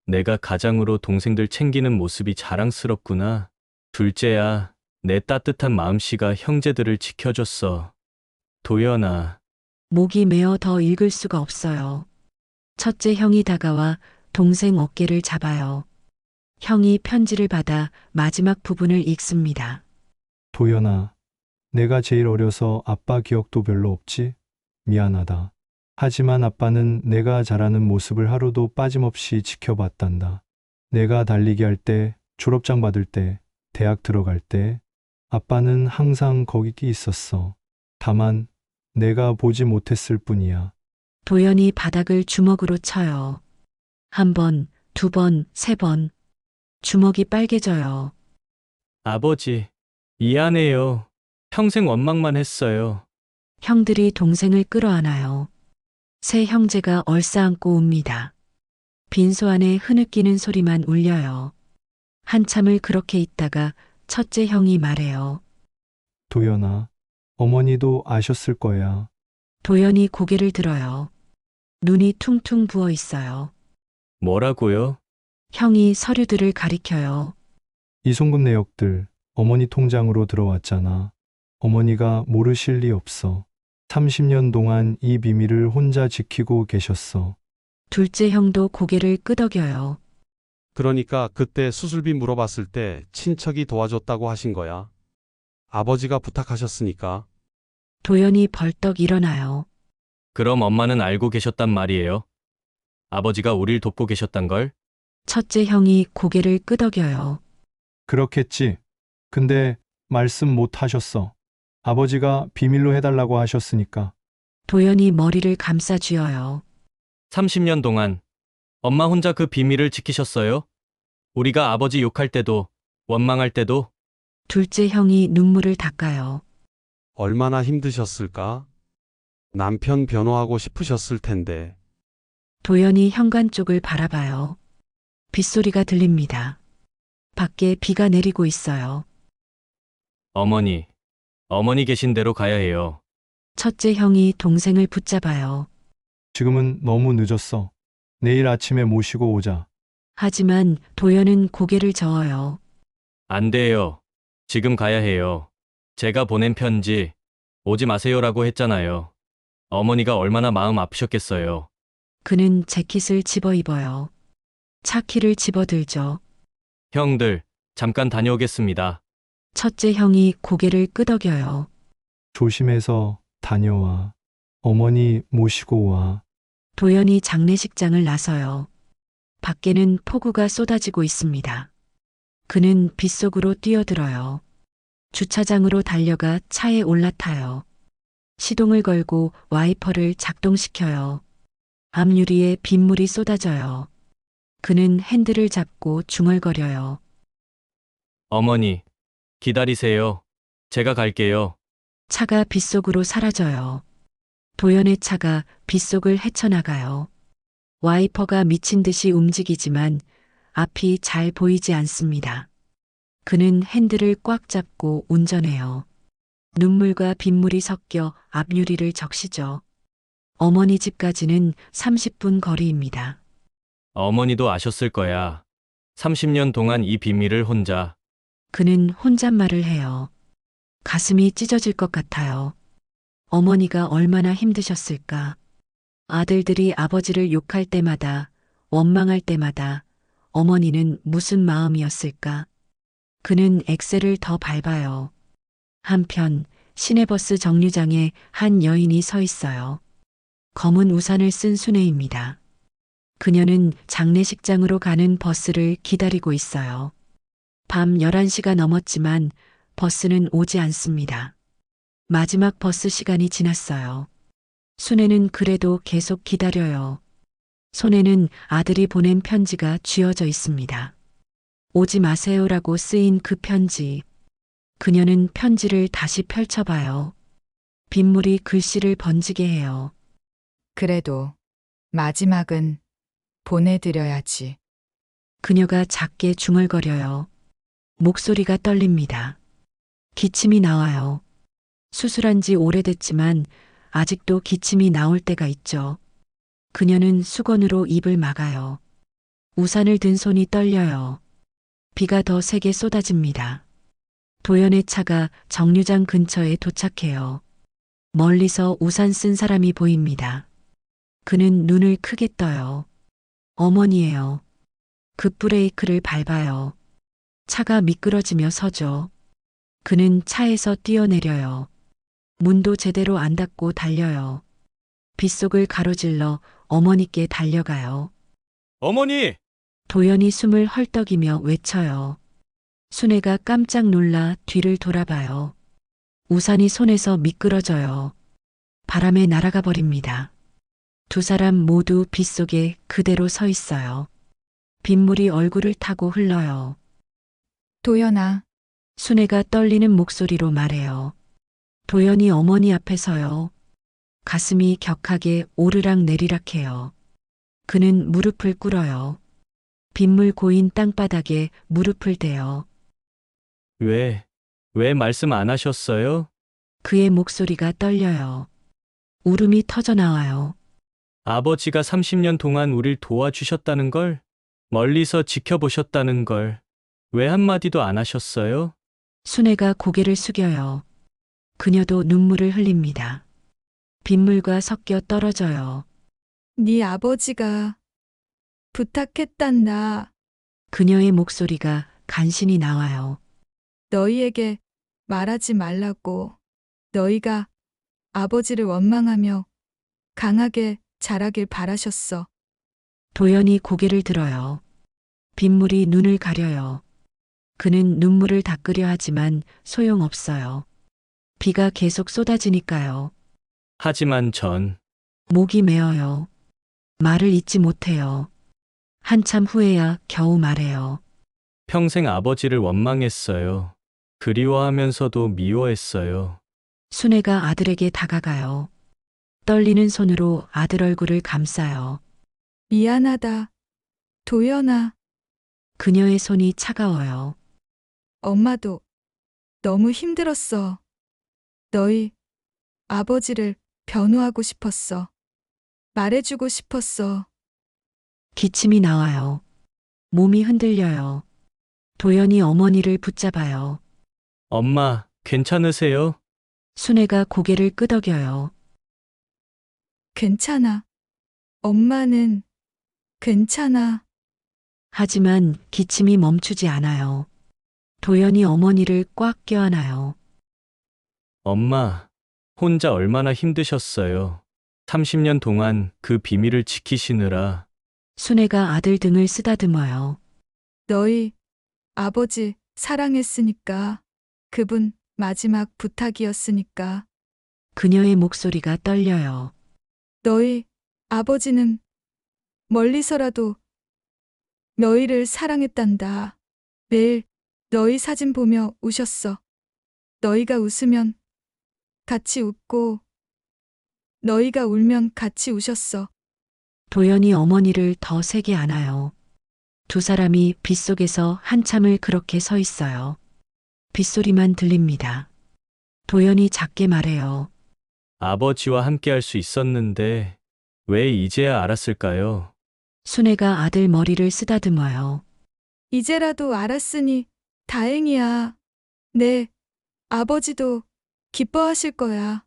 Speaker 1: 내가 가장으로 동생들 챙기는 모습이 자랑스럽구나. 둘째야, 내 따뜻한 마음씨가 형제들을 지켜줬어. 도연아.
Speaker 2: 목이 메어 더 읽을 수가 없어요. 첫째 형이 다가와 동생 어깨를 잡아요. 형이 편지를 받아 마지막 부분을 읽습니다.
Speaker 4: 도연아, 내가 제일 어려서 아빠 기억도 별로 없지? 미안하다. 하지만 아빠는 내가 자라는 모습을 하루도 빠짐없이 지켜봤단다. 내가 달리기 할 때, 졸업장 받을 때, 대학 들어갈 때, 아빠는 항상 거기 있었어. 다만 내가 보지 못했을 뿐이야.
Speaker 2: 도연이 바닥을 주먹으로 쳐요. 한 번, 두 번, 세 번. 주먹이 빨개져요.
Speaker 1: 아버지, 미안해요. 평생 원망만 했어요.
Speaker 2: 형들이 동생을 끌어안아요. 세 형제가 얼싸안고 웁니다. 빈소 안에 흐느끼는 소리만 울려요. 한참을 그렇게 있다가 첫째 형이 말해요.
Speaker 4: 도연아, 어머니도 아셨을 거야.
Speaker 2: 도연이 고개를 들어요. 눈이 퉁퉁 부어 있어요.
Speaker 1: 뭐라고요?
Speaker 2: 형이 서류들을 가리켜요.
Speaker 4: 이송금 내역들 어머니 통장으로 들어왔잖아. 어머니가 모르실 리 없어. 30년 동안 이 비밀을 혼자 지키고 계셨어.
Speaker 2: 둘째 형도 고개를 끄덕여요.
Speaker 6: 그러니까 그때 수술비 물어봤을 때 친척이 도와줬다고 하신 거야. 아버지가 부탁하셨으니까.
Speaker 2: 도연이 벌떡 일어나요.
Speaker 1: 그럼 엄마는 알고 계셨단 말이에요? 아버지가 우릴 돕고 계셨단 걸?
Speaker 2: 첫째 형이 고개를 끄덕여요.
Speaker 4: 그렇겠지. 근데 말씀 못 하셨어. 아버지가 비밀로 해달라고 하셨으니까.
Speaker 2: 도연이 머리를 감싸 쥐어요.
Speaker 1: 30년 동안 엄마 혼자 그 비밀을 지키셨어요? 우리가 아버지 욕할 때도, 원망할 때도?
Speaker 2: 둘째 형이 눈물을 닦아요.
Speaker 6: 얼마나 힘드셨을까? 남편 변호하고 싶으셨을 텐데.
Speaker 2: 도연이 현관 쪽을 바라봐요. 빗소리가 들립니다. 밖에 비가 내리고 있어요.
Speaker 1: 어머니 계신 대로 가야 해요.
Speaker 2: 첫째 형이 동생을 붙잡아요.
Speaker 4: 지금은 너무 늦었어. 내일 아침에 모시고 오자.
Speaker 2: 하지만 도연은 고개를 저어요.
Speaker 1: 안 돼요. 지금 가야 해요. 제가 보낸 편지, 오지 마세요라고 했잖아요. 어머니가 얼마나 마음 아프셨겠어요.
Speaker 2: 그는 재킷을 집어 입어요. 차 키를 집어들죠.
Speaker 1: 형들, 잠깐 다녀오겠습니다.
Speaker 2: 첫째 형이 고개를 끄덕여요.
Speaker 4: 조심해서 다녀와. 어머니 모시고 와.
Speaker 2: 도연이 장례식장을 나서요. 밖에는 폭우가 쏟아지고 있습니다. 그는 빗속으로 뛰어들어요. 주차장으로 달려가 차에 올라타요. 시동을 걸고 와이퍼를 작동시켜요. 앞유리에 빗물이 쏟아져요. 그는 핸들을 잡고 중얼거려요.
Speaker 1: 어머니, 기다리세요. 제가 갈게요.
Speaker 2: 차가 빗속으로 사라져요. 도연의 차가 빗속을 헤쳐나가요. 와이퍼가 미친 듯이 움직이지만 앞이 잘 보이지 않습니다. 그는 핸들을 꽉 잡고 운전해요. 눈물과 빗물이 섞여 앞유리를 적시죠. 어머니 집까지는 30분 거리입니다.
Speaker 1: 어머니도 아셨을 거야. 30년 동안 이 비밀을 혼자.
Speaker 2: 그는 혼잣말을 해요. 가슴이 찢어질 것 같아요. 어머니가 얼마나 힘드셨을까. 아들들이 아버지를 욕할 때마다, 원망할 때마다 어머니는 무슨 마음이었을까. 그는 엑셀을 더 밟아요. 한편 시내버스 정류장에 한 여인이 서 있어요. 검은 우산을 쓴 수네입니다. 그녀는 장례식장으로 가는 버스를 기다리고 있어요. 밤 11시가 넘었지만 버스는 오지 않습니다. 마지막 버스 시간이 지났어요. 순애는 그래도 계속 기다려요. 손에는 아들이 보낸 편지가 쥐어져 있습니다. 오지 마세요라고 쓰인 그 편지. 그녀는 편지를 다시 펼쳐봐요. 빗물이 글씨를 번지게 해요.
Speaker 9: 그래도 마지막은 보내드려야지.
Speaker 2: 그녀가 작게 중얼거려요. 목소리가 떨립니다. 기침이 나와요. 수술한 지 오래됐지만 아직도 기침이 나올 때가 있죠. 그녀는 수건으로 입을 막아요. 우산을 든 손이 떨려요. 비가 더 세게 쏟아집니다. 도연의 차가 정류장 근처에 도착해요. 멀리서 우산 쓴 사람이 보입니다. 그는 눈을 크게 떠요. 어머니예요. 급브레이크를 밟아요. 차가 미끄러지며 서죠. 그는 차에서 뛰어내려요. 문도 제대로 안 닫고 달려요. 빗속을 가로질러 어머니께 달려가요.
Speaker 1: 어머니!
Speaker 2: 도연이 숨을 헐떡이며 외쳐요. 순애가 깜짝 놀라 뒤를 돌아봐요. 우산이 손에서 미끄러져요. 바람에 날아가 버립니다. 두 사람 모두 빗속에 그대로 서 있어요. 빗물이 얼굴을 타고 흘러요.
Speaker 9: 도연아,
Speaker 2: 순애가 떨리는 목소리로 말해요. 도연이 어머니 앞에 서요. 가슴이 격하게 오르락 내리락해요. 그는 무릎을 꿇어요. 빗물 고인 땅바닥에 무릎을 대요.
Speaker 1: 왜 말씀 안 하셨어요?
Speaker 2: 그의 목소리가 떨려요. 울음이 터져 나와요.
Speaker 1: 아버지가 30년 동안 우릴 도와주셨다는 걸, 멀리서 지켜보셨다는 걸, 왜 한마디도 안 하셨어요?
Speaker 2: 순애가 고개를 숙여요. 그녀도 눈물을 흘립니다. 빗물과 섞여 떨어져요.
Speaker 7: 네 아버지가 부탁했단다.
Speaker 2: 그녀의 목소리가 간신히 나와요.
Speaker 7: 너희에게 말하지 말라고. 너희가 아버지를 원망하며 강하게 자라길 바라셨어.
Speaker 2: 도연이 고개를 들어요. 빗물이 눈을 가려요. 그는 눈물을 닦으려 하지만 소용없어요. 비가 계속 쏟아지니까요.
Speaker 1: 하지만 전
Speaker 2: 목이 메어요. 말을 잇지 못해요. 한참 후에야 겨우 말해요.
Speaker 1: 평생 아버지를 원망했어요. 그리워하면서도 미워했어요.
Speaker 2: 순애가 아들에게 다가가요. 떨리는 손으로 아들 얼굴을 감싸요.
Speaker 7: 미안하다. 도연아,
Speaker 2: 그녀의 손이 차가워요.
Speaker 7: 엄마도 너무 힘들었어. 너희 아버지를 변호하고 싶었어. 말해주고 싶었어.
Speaker 2: 기침이 나와요. 몸이 흔들려요. 도연이 어머니를 붙잡아요.
Speaker 1: 엄마, 괜찮으세요?
Speaker 2: 순애가 고개를 끄덕여요.
Speaker 7: 괜찮아. 엄마는 괜찮아.
Speaker 2: 하지만 기침이 멈추지 않아요. 도연이 어머니를 꽉 껴안아요.
Speaker 1: 엄마, 혼자 얼마나 힘드셨어요. 30년 동안 그 비밀을 지키시느라.
Speaker 2: 순애가 아들 등을 쓰다듬어요.
Speaker 7: 너희 아버지 사랑했으니까. 그분 마지막 부탁이었으니까.
Speaker 2: 그녀의 목소리가 떨려요.
Speaker 7: 너희 아버지는 멀리서라도 너희를 사랑했단다. 매일 너희 사진 보며 우셨어. 너희가 웃으면 같이 웃고 너희가 울면 같이 우셨어.
Speaker 2: 도연이 어머니를 더 세게 안아요. 두 사람이 빗속에서 한참을 그렇게 서 있어요. 빗소리만 들립니다. 도연이 작게 말해요.
Speaker 1: 아버지와 함께 할 수 있었는데 왜 이제야 알았을까요?
Speaker 2: 순애가 아들 머리를 쓰다듬어요.
Speaker 7: 이제라도 알았으니 다행이야. 네, 아버지도 기뻐하실 거야.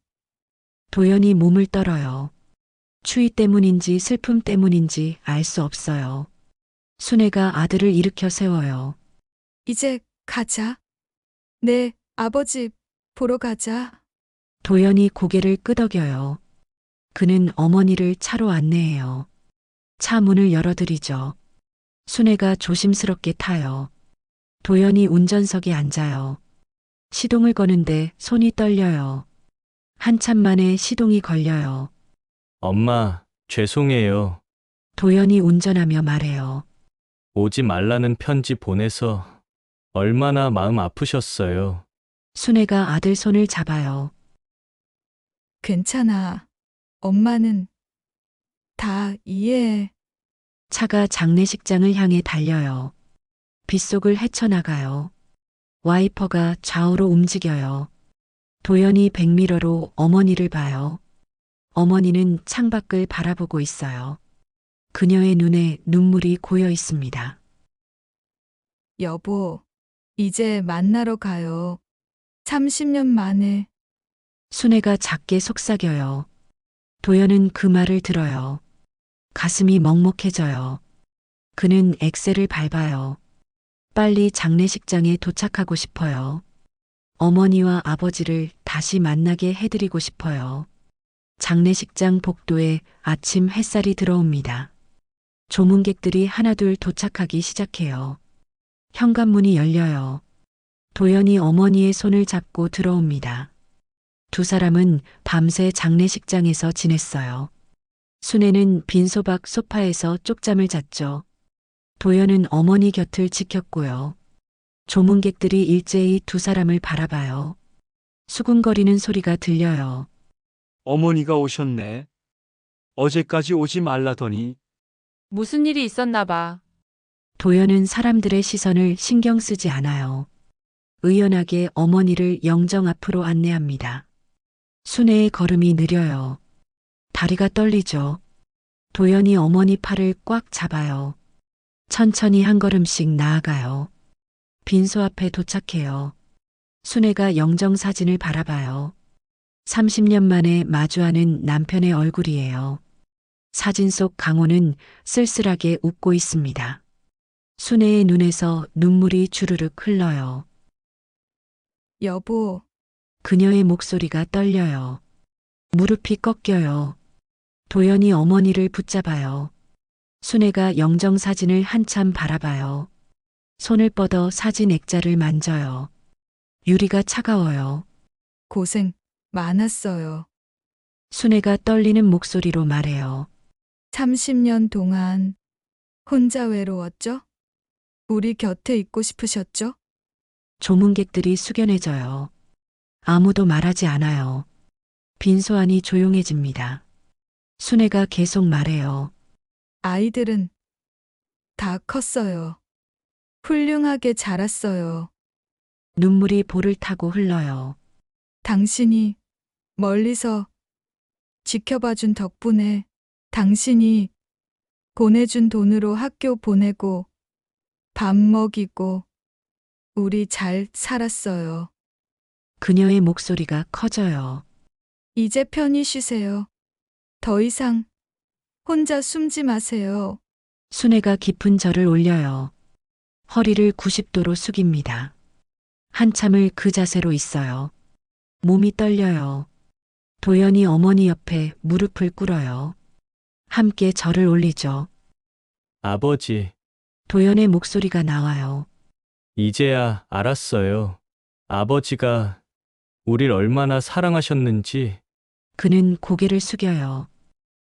Speaker 2: 도연이 몸을 떨어요. 추위 때문인지 슬픔 때문인지 알 수 없어요. 순애가 아들을 일으켜 세워요.
Speaker 7: 이제 가자. 네, 아버지 보러 가자.
Speaker 2: 도연이 고개를 끄덕여요. 그는 어머니를 차로 안내해요. 차 문을 열어드리죠. 순애가 조심스럽게 타요. 도연이 운전석에 앉아요. 시동을 거는데 손이 떨려요. 한참 만에 시동이 걸려요.
Speaker 1: 엄마, 죄송해요.
Speaker 2: 도연이 운전하며 말해요.
Speaker 1: 오지 말라는 편지 보내서 얼마나 마음 아프셨어요.
Speaker 2: 순애가 아들 손을 잡아요.
Speaker 7: 괜찮아. 엄마는 다 이해해.
Speaker 2: 차가 장례식장을 향해 달려요. 빗속을 헤쳐나가요. 와이퍼가 좌우로 움직여요. 도연이 백미러로 어머니를 봐요. 어머니는 창밖을 바라보고 있어요. 그녀의 눈에 눈물이 고여 있습니다.
Speaker 7: 여보, 이제 만나러 가요. 30년 만에.
Speaker 2: 순애가 작게 속삭여요. 도연은 그 말을 들어요. 가슴이 먹먹해져요. 그는 엑셀을 밟아요. 빨리 장례식장에 도착하고 싶어요. 어머니와 아버지를 다시 만나게 해드리고 싶어요. 장례식장 복도에 아침 햇살이 들어옵니다. 조문객들이 하나둘 도착하기 시작해요. 현관문이 열려요. 도연이 어머니의 손을 잡고 들어옵니다. 두 사람은 밤새 장례식장에서 지냈어요. 순애는 빈소박 소파에서 쪽잠을 잤죠. 도연은 어머니 곁을 지켰고요. 조문객들이 일제히 두 사람을 바라봐요. 수군거리는 소리가 들려요.
Speaker 14: 어머니가 오셨네. 어제까지 오지 말라더니.
Speaker 15: 무슨 일이 있었나 봐.
Speaker 2: 도연은 사람들의 시선을 신경 쓰지 않아요. 의연하게 어머니를 영정 앞으로 안내합니다. 순애의 걸음이 느려요. 다리가 떨리죠. 도연이 어머니 팔을 꽉 잡아요. 천천히 한 걸음씩 나아가요. 빈소 앞에 도착해요. 순애가 영정 사진을 바라봐요. 30년 만에 마주하는 남편의 얼굴이에요. 사진 속 강호는 쓸쓸하게 웃고 있습니다. 순애의 눈에서 눈물이 주르륵 흘러요.
Speaker 7: 여보,
Speaker 2: 그녀의 목소리가 떨려요. 무릎이 꺾여요. 도연이 어머니를 붙잡아요. 순애가 영정 사진을 한참 바라봐요. 손을 뻗어 사진 액자를 만져요. 유리가 차가워요.
Speaker 7: 고생 많았어요.
Speaker 2: 순애가 떨리는 목소리로 말해요.
Speaker 7: 30년 동안 혼자 외로웠죠? 우리 곁에 있고 싶으셨죠?
Speaker 2: 조문객들이 숙연해져요. 아무도 말하지 않아요. 빈소 안이 조용해집니다. 순애가 계속 말해요.
Speaker 7: 아이들은 다 컸어요. 훌륭하게 자랐어요.
Speaker 2: 눈물이 볼을 타고 흘러요.
Speaker 7: 당신이 멀리서 지켜봐준 덕분에 당신이 보내준 돈으로 학교 보내고 밥 먹이고 우리 잘 살았어요.
Speaker 2: 그녀의 목소리가 커져요.
Speaker 7: 이제 편히 쉬세요. 더 이상 혼자 숨지 마세요.
Speaker 2: 순애가 깊은 절을 올려요. 허리를 90도로 숙입니다. 한참을 그 자세로 있어요. 몸이 떨려요. 도연이 어머니 옆에 무릎을 꿇어요. 함께 절을 올리죠.
Speaker 1: 아버지,
Speaker 2: 도연의 목소리가 나와요.
Speaker 1: 이제야 알았어요. 아버지가 우릴 얼마나 사랑하셨는지.
Speaker 2: 그는 고개를 숙여요.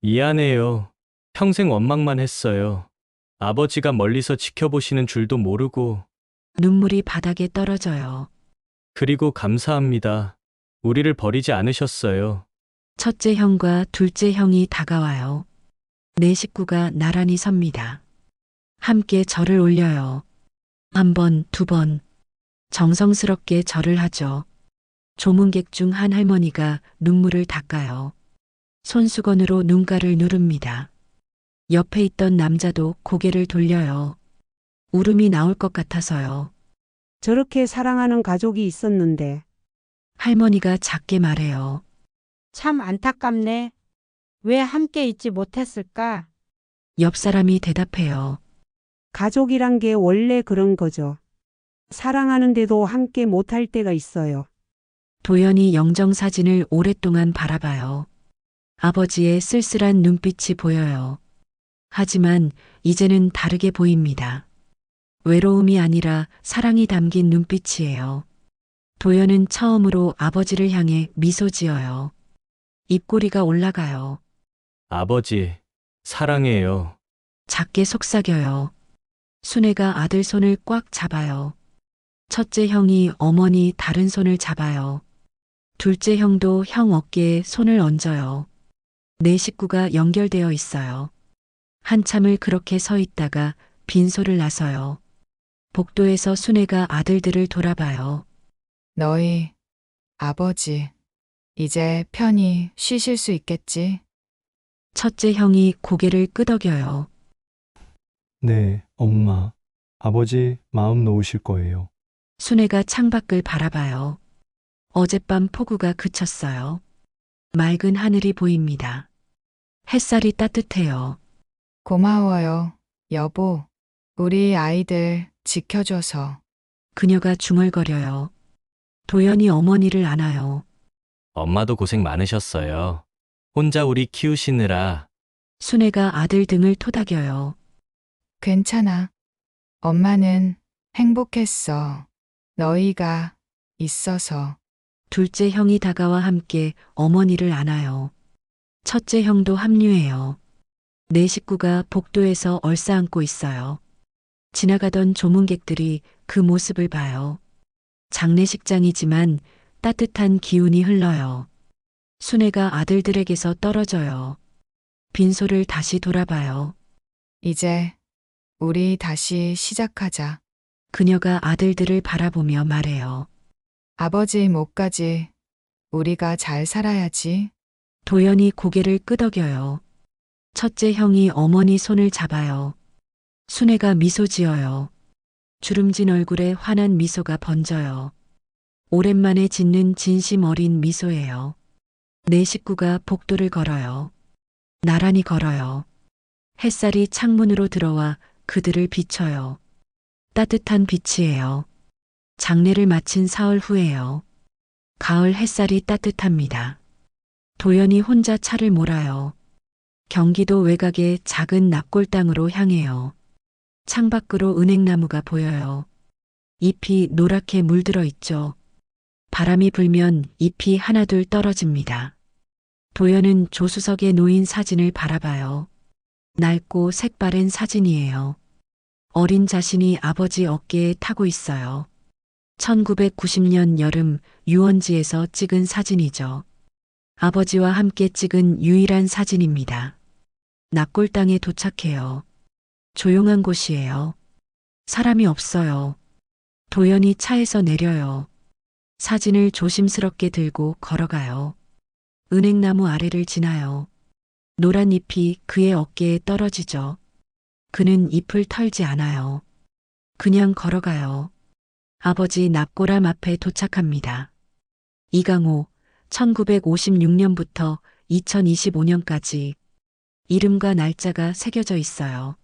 Speaker 1: 미안해요. 평생 원망만 했어요. 아버지가 멀리서 지켜보시는 줄도 모르고.
Speaker 2: 눈물이 바닥에 떨어져요.
Speaker 1: 그리고 감사합니다. 우리를 버리지 않으셨어요.
Speaker 2: 첫째 형과 둘째 형이 다가와요. 네 식구가 나란히 섭니다. 함께 절을 올려요. 한 번, 두 번. 정성스럽게 절을 하죠. 조문객 중 한 할머니가 눈물을 닦아요. 손수건으로 눈가를 누릅니다. 옆에 있던 남자도 고개를 돌려요. 울음이 나올 것 같아서요.
Speaker 16: 저렇게 사랑하는 가족이 있었는데.
Speaker 2: 할머니가 작게 말해요.
Speaker 16: 참 안타깝네. 왜 함께 있지 못했을까?
Speaker 2: 옆 사람이 대답해요.
Speaker 16: 가족이란 게 원래 그런 거죠. 사랑하는데도 함께 못할 때가 있어요.
Speaker 2: 도연이 영정 사진을 오랫동안 바라봐요. 아버지의 쓸쓸한 눈빛이 보여요. 하지만 이제는 다르게 보입니다. 외로움이 아니라 사랑이 담긴 눈빛이에요. 도연은 처음으로 아버지를 향해 미소 지어요. 입꼬리가 올라가요.
Speaker 1: 아버지, 사랑해요.
Speaker 2: 작게 속삭여요. 순애가 아들 손을 꽉 잡아요. 첫째 형이 어머니 다른 손을 잡아요. 둘째 형도 형 어깨에 손을 얹어요. 네 식구가 연결되어 있어요. 한참을 그렇게 서 있다가 빈소를 나서요. 복도에서 순애가 아들들을 돌아봐요.
Speaker 9: 너희 아버지 이제 편히 쉬실 수 있겠지?
Speaker 2: 첫째 형이 고개를 끄덕여요.
Speaker 4: 네, 엄마. 아버지 마음 놓으실 거예요.
Speaker 2: 순애가 창밖을 바라봐요. 어젯밤 폭우가 그쳤어요. 맑은 하늘이 보입니다. 햇살이 따뜻해요.
Speaker 9: 고마워요, 여보. 우리 아이들 지켜줘서.
Speaker 2: 그녀가 중얼거려요. 도연이 어머니를 안아요.
Speaker 1: 엄마도 고생 많으셨어요. 혼자 우리 키우시느라.
Speaker 2: 순애가 아들 등을 토닥여요.
Speaker 9: 괜찮아. 엄마는 행복했어. 너희가 있어서.
Speaker 2: 둘째 형이 다가와 함께 어머니를 안아요. 첫째 형도 합류해요. 네 식구가 복도에서 얼싸안고 있어요. 지나가던 조문객들이 그 모습을 봐요. 장례식장이지만 따뜻한 기운이 흘러요. 순애가 아들들에게서 떨어져요. 빈소를 다시 돌아봐요.
Speaker 9: 이제 우리 다시 시작하자.
Speaker 2: 그녀가 아들들을 바라보며 말해요.
Speaker 9: 아버지 못까지 우리가 잘 살아야지.
Speaker 2: 도연이 고개를 끄덕여요. 첫째 형이 어머니 손을 잡아요. 순애가 미소 지어요. 주름진 얼굴에 환한 미소가 번져요. 오랜만에 짓는 진심 어린 미소예요. 네 식구가 복도를 걸어요. 나란히 걸어요. 햇살이 창문으로 들어와 그들을 비춰요. 따뜻한 빛이에요. 장례를 마친 사흘 후에요. 가을 햇살이 따뜻합니다. 도연이 혼자 차를 몰아요. 경기도 외곽의 작은 납골당으로 향해요. 창밖으로 은행나무가 보여요. 잎이 노랗게 물들어 있죠. 바람이 불면 잎이 하나둘 떨어집니다. 도연은 조수석에 놓인 사진을 바라봐요. 낡고 색바랜 사진이에요. 어린 자신이 아버지 어깨에 타고 있어요. 1990년 여름 유원지에서 찍은 사진이죠. 아버지와 함께 찍은 유일한 사진입니다. 납골당에 도착해요. 조용한 곳이에요. 사람이 없어요. 도연이 차에서 내려요. 사진을 조심스럽게 들고 걸어가요. 은행나무 아래를 지나요. 노란 잎이 그의 어깨에 떨어지죠. 그는 잎을 털지 않아요. 그냥 걸어가요. 아버지 납골함 앞에 도착합니다. 이강호, 1956년부터 2025년까지 이름과 날짜가 새겨져 있어요.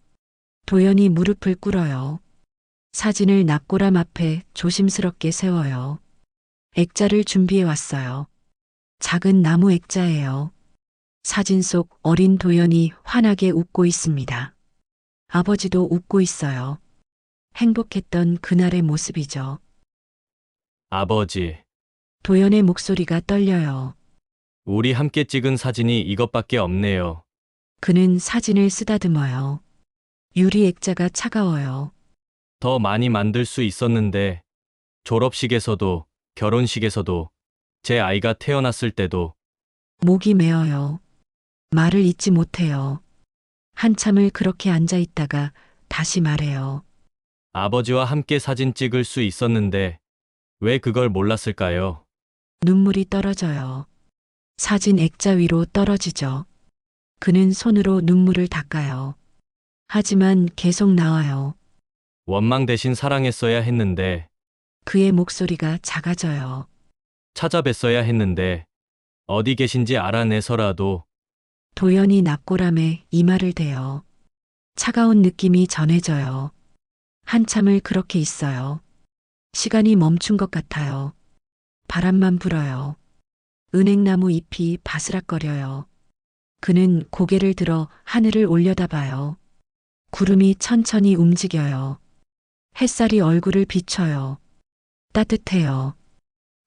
Speaker 2: 도연이 무릎을 꿇어요. 사진을 납골함 앞에 조심스럽게 세워요. 액자를 준비해 왔어요. 작은 나무 액자예요. 사진 속 어린 도연이 환하게 웃고 있습니다. 아버지도 웃고 있어요. 행복했던 그날의 모습이죠.
Speaker 1: 아버지,
Speaker 2: 도연의 목소리가 떨려요.
Speaker 1: 우리 함께 찍은 사진이 이것밖에 없네요.
Speaker 2: 그는 사진을 쓰다듬어요. 유리 액자가 차가워요.
Speaker 1: 더 많이 만들 수 있었는데, 졸업식에서도, 결혼식에서도, 제 아이가 태어났을 때도,
Speaker 2: 목이 메어요. 말을 잇지 못해요. 한참을 그렇게 앉아 있다가 다시 말해요.
Speaker 1: 아버지와 함께 사진 찍을 수 있었는데, 왜 그걸 몰랐을까요?
Speaker 2: 눈물이 떨어져요. 사진 액자 위로 떨어지죠. 그는 손으로 눈물을 닦아요. 하지만 계속 나와요.
Speaker 1: 원망 대신 사랑했어야 했는데,
Speaker 2: 그의 목소리가 작아져요.
Speaker 1: 찾아뵀어야 했는데, 어디 계신지 알아내서라도,
Speaker 2: 도연이 납골함에 이마를 대요. 차가운 느낌이 전해져요. 한참을 그렇게 있어요. 시간이 멈춘 것 같아요. 바람만 불어요. 은행나무 잎이 바스락거려요. 그는 고개를 들어 하늘을 올려다봐요. 구름이 천천히 움직여요. 햇살이 얼굴을 비춰요. 따뜻해요.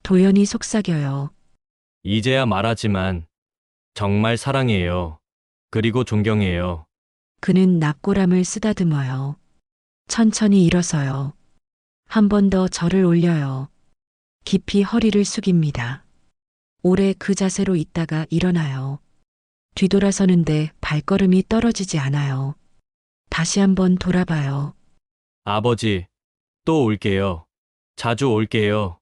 Speaker 2: 도연이 속삭여요.
Speaker 1: 이제야 말하지만, 정말 사랑해요. 그리고 존경해요.
Speaker 2: 그는 납골함을 쓰다듬어요. 천천히 일어서요. 한 번 더 절을 올려요. 깊이 허리를 숙입니다. 오래 그 자세로 있다가 일어나요. 뒤돌아서는데 발걸음이 떨어지지 않아요. 다시 한번 돌아봐요.
Speaker 1: 아버지, 또 올게요. 자주 올게요.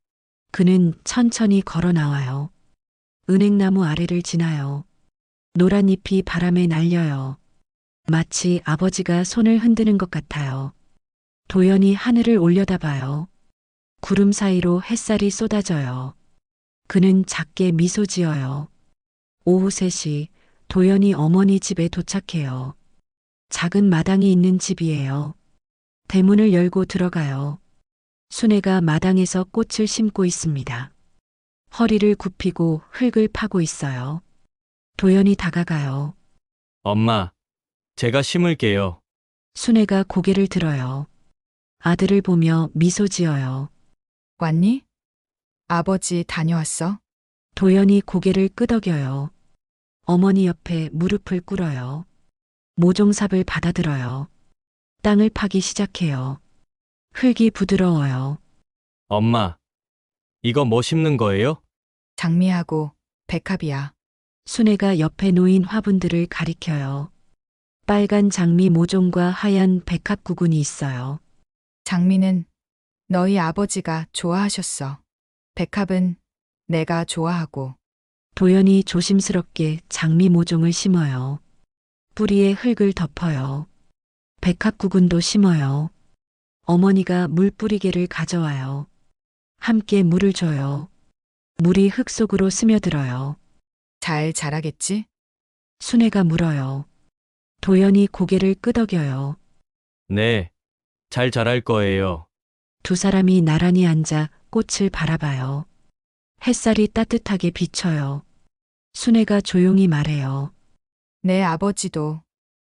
Speaker 2: 그는 천천히 걸어 나와요. 은행나무 아래를 지나요. 노란 잎이 바람에 날려요. 마치 아버지가 손을 흔드는 것 같아요. 도연이 하늘을 올려다봐요. 구름 사이로 햇살이 쏟아져요. 그는 작게 미소 지어요. 오후 3시 도연이 어머니 집에 도착해요. 작은 마당이 있는 집이에요. 대문을 열고 들어가요. 순애가 마당에서 꽃을 심고 있습니다. 허리를 굽히고 흙을 파고 있어요. 도연이 다가가요.
Speaker 1: 엄마, 제가 심을게요.
Speaker 2: 순애가 고개를 들어요. 아들을 보며 미소 지어요.
Speaker 9: 왔니? 아버지 다녀왔어?
Speaker 2: 도연이 고개를 끄덕여요. 어머니 옆에 무릎을 꿇어요. 모종삽을 받아들어요. 땅을 파기 시작해요. 흙이 부드러워요.
Speaker 1: 엄마, 이거 뭐 심는 거예요?
Speaker 9: 장미하고 백합이야.
Speaker 2: 순애가 옆에 놓인 화분들을 가리켜요. 빨간 장미 모종과 하얀 백합 구근이 있어요.
Speaker 9: 장미는 너희 아버지가 좋아하셨어. 백합은 내가 좋아하고.
Speaker 2: 도연이 조심스럽게 장미 모종을 심어요. 뿌리에 흙을 덮어요. 백합 구근도 심어요. 어머니가 물 뿌리개를 가져와요. 함께 물을 줘요. 물이 흙 속으로 스며들어요.
Speaker 9: 잘 자라겠지?
Speaker 2: 순애가 물어요. 도연이 고개를 끄덕여요.
Speaker 1: 네, 잘 자랄 거예요.
Speaker 2: 두 사람이 나란히 앉아 꽃을 바라봐요. 햇살이 따뜻하게 비쳐요. 순애가 조용히 말해요.
Speaker 9: 내 아버지도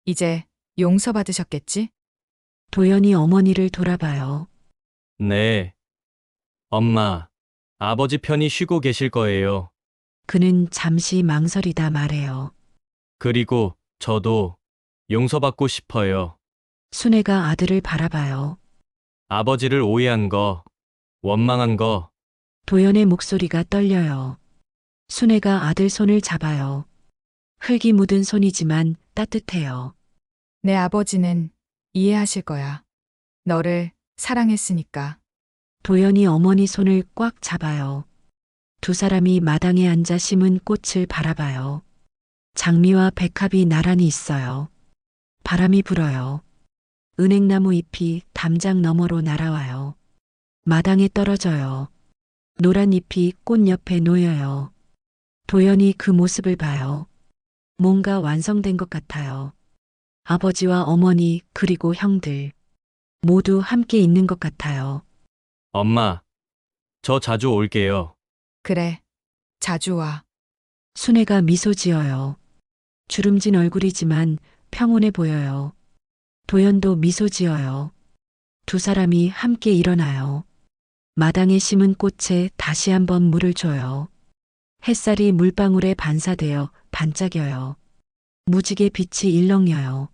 Speaker 9: 이제 용서받으셨겠지?
Speaker 2: 도연이 어머니를 돌아봐요.
Speaker 1: 네. 엄마, 아버지 편히 쉬고 계실 거예요.
Speaker 2: 그는 잠시 망설이다 말해요.
Speaker 1: 그리고 저도 용서받고 싶어요.
Speaker 2: 순애가 아들을 바라봐요.
Speaker 1: 아버지를 오해한 거, 원망한 거,
Speaker 2: 도연의 목소리가 떨려요. 순애가 아들 손을 잡아요. 흙이 묻은 손이지만 따뜻해요.
Speaker 9: 내 아버지는 이해하실 거야. 너를 사랑했으니까.
Speaker 2: 도연이 어머니 손을 꽉 잡아요. 두 사람이 마당에 앉아 심은 꽃을 바라봐요. 장미와 백합이 나란히 있어요. 바람이 불어요. 은행나무 잎이 담장 너머로 날아와요. 마당에 떨어져요. 노란 잎이 꽃 옆에 놓여요. 도연이 그 모습을 봐요. 뭔가 완성된 것 같아요. 아버지와 어머니 그리고 형들 모두 함께 있는 것 같아요.
Speaker 1: 엄마, 저 자주 올게요.
Speaker 9: 그래. 자주 와.
Speaker 2: 순애가 미소 지어요. 주름진 얼굴이지만 평온해 보여요. 도연도 미소 지어요. 두 사람이 함께 일어나요. 마당에 심은 꽃에 다시 한번 물을 줘요. 햇살이 물방울에 반사되어 반짝여요. 무지개 빛이 일렁여요.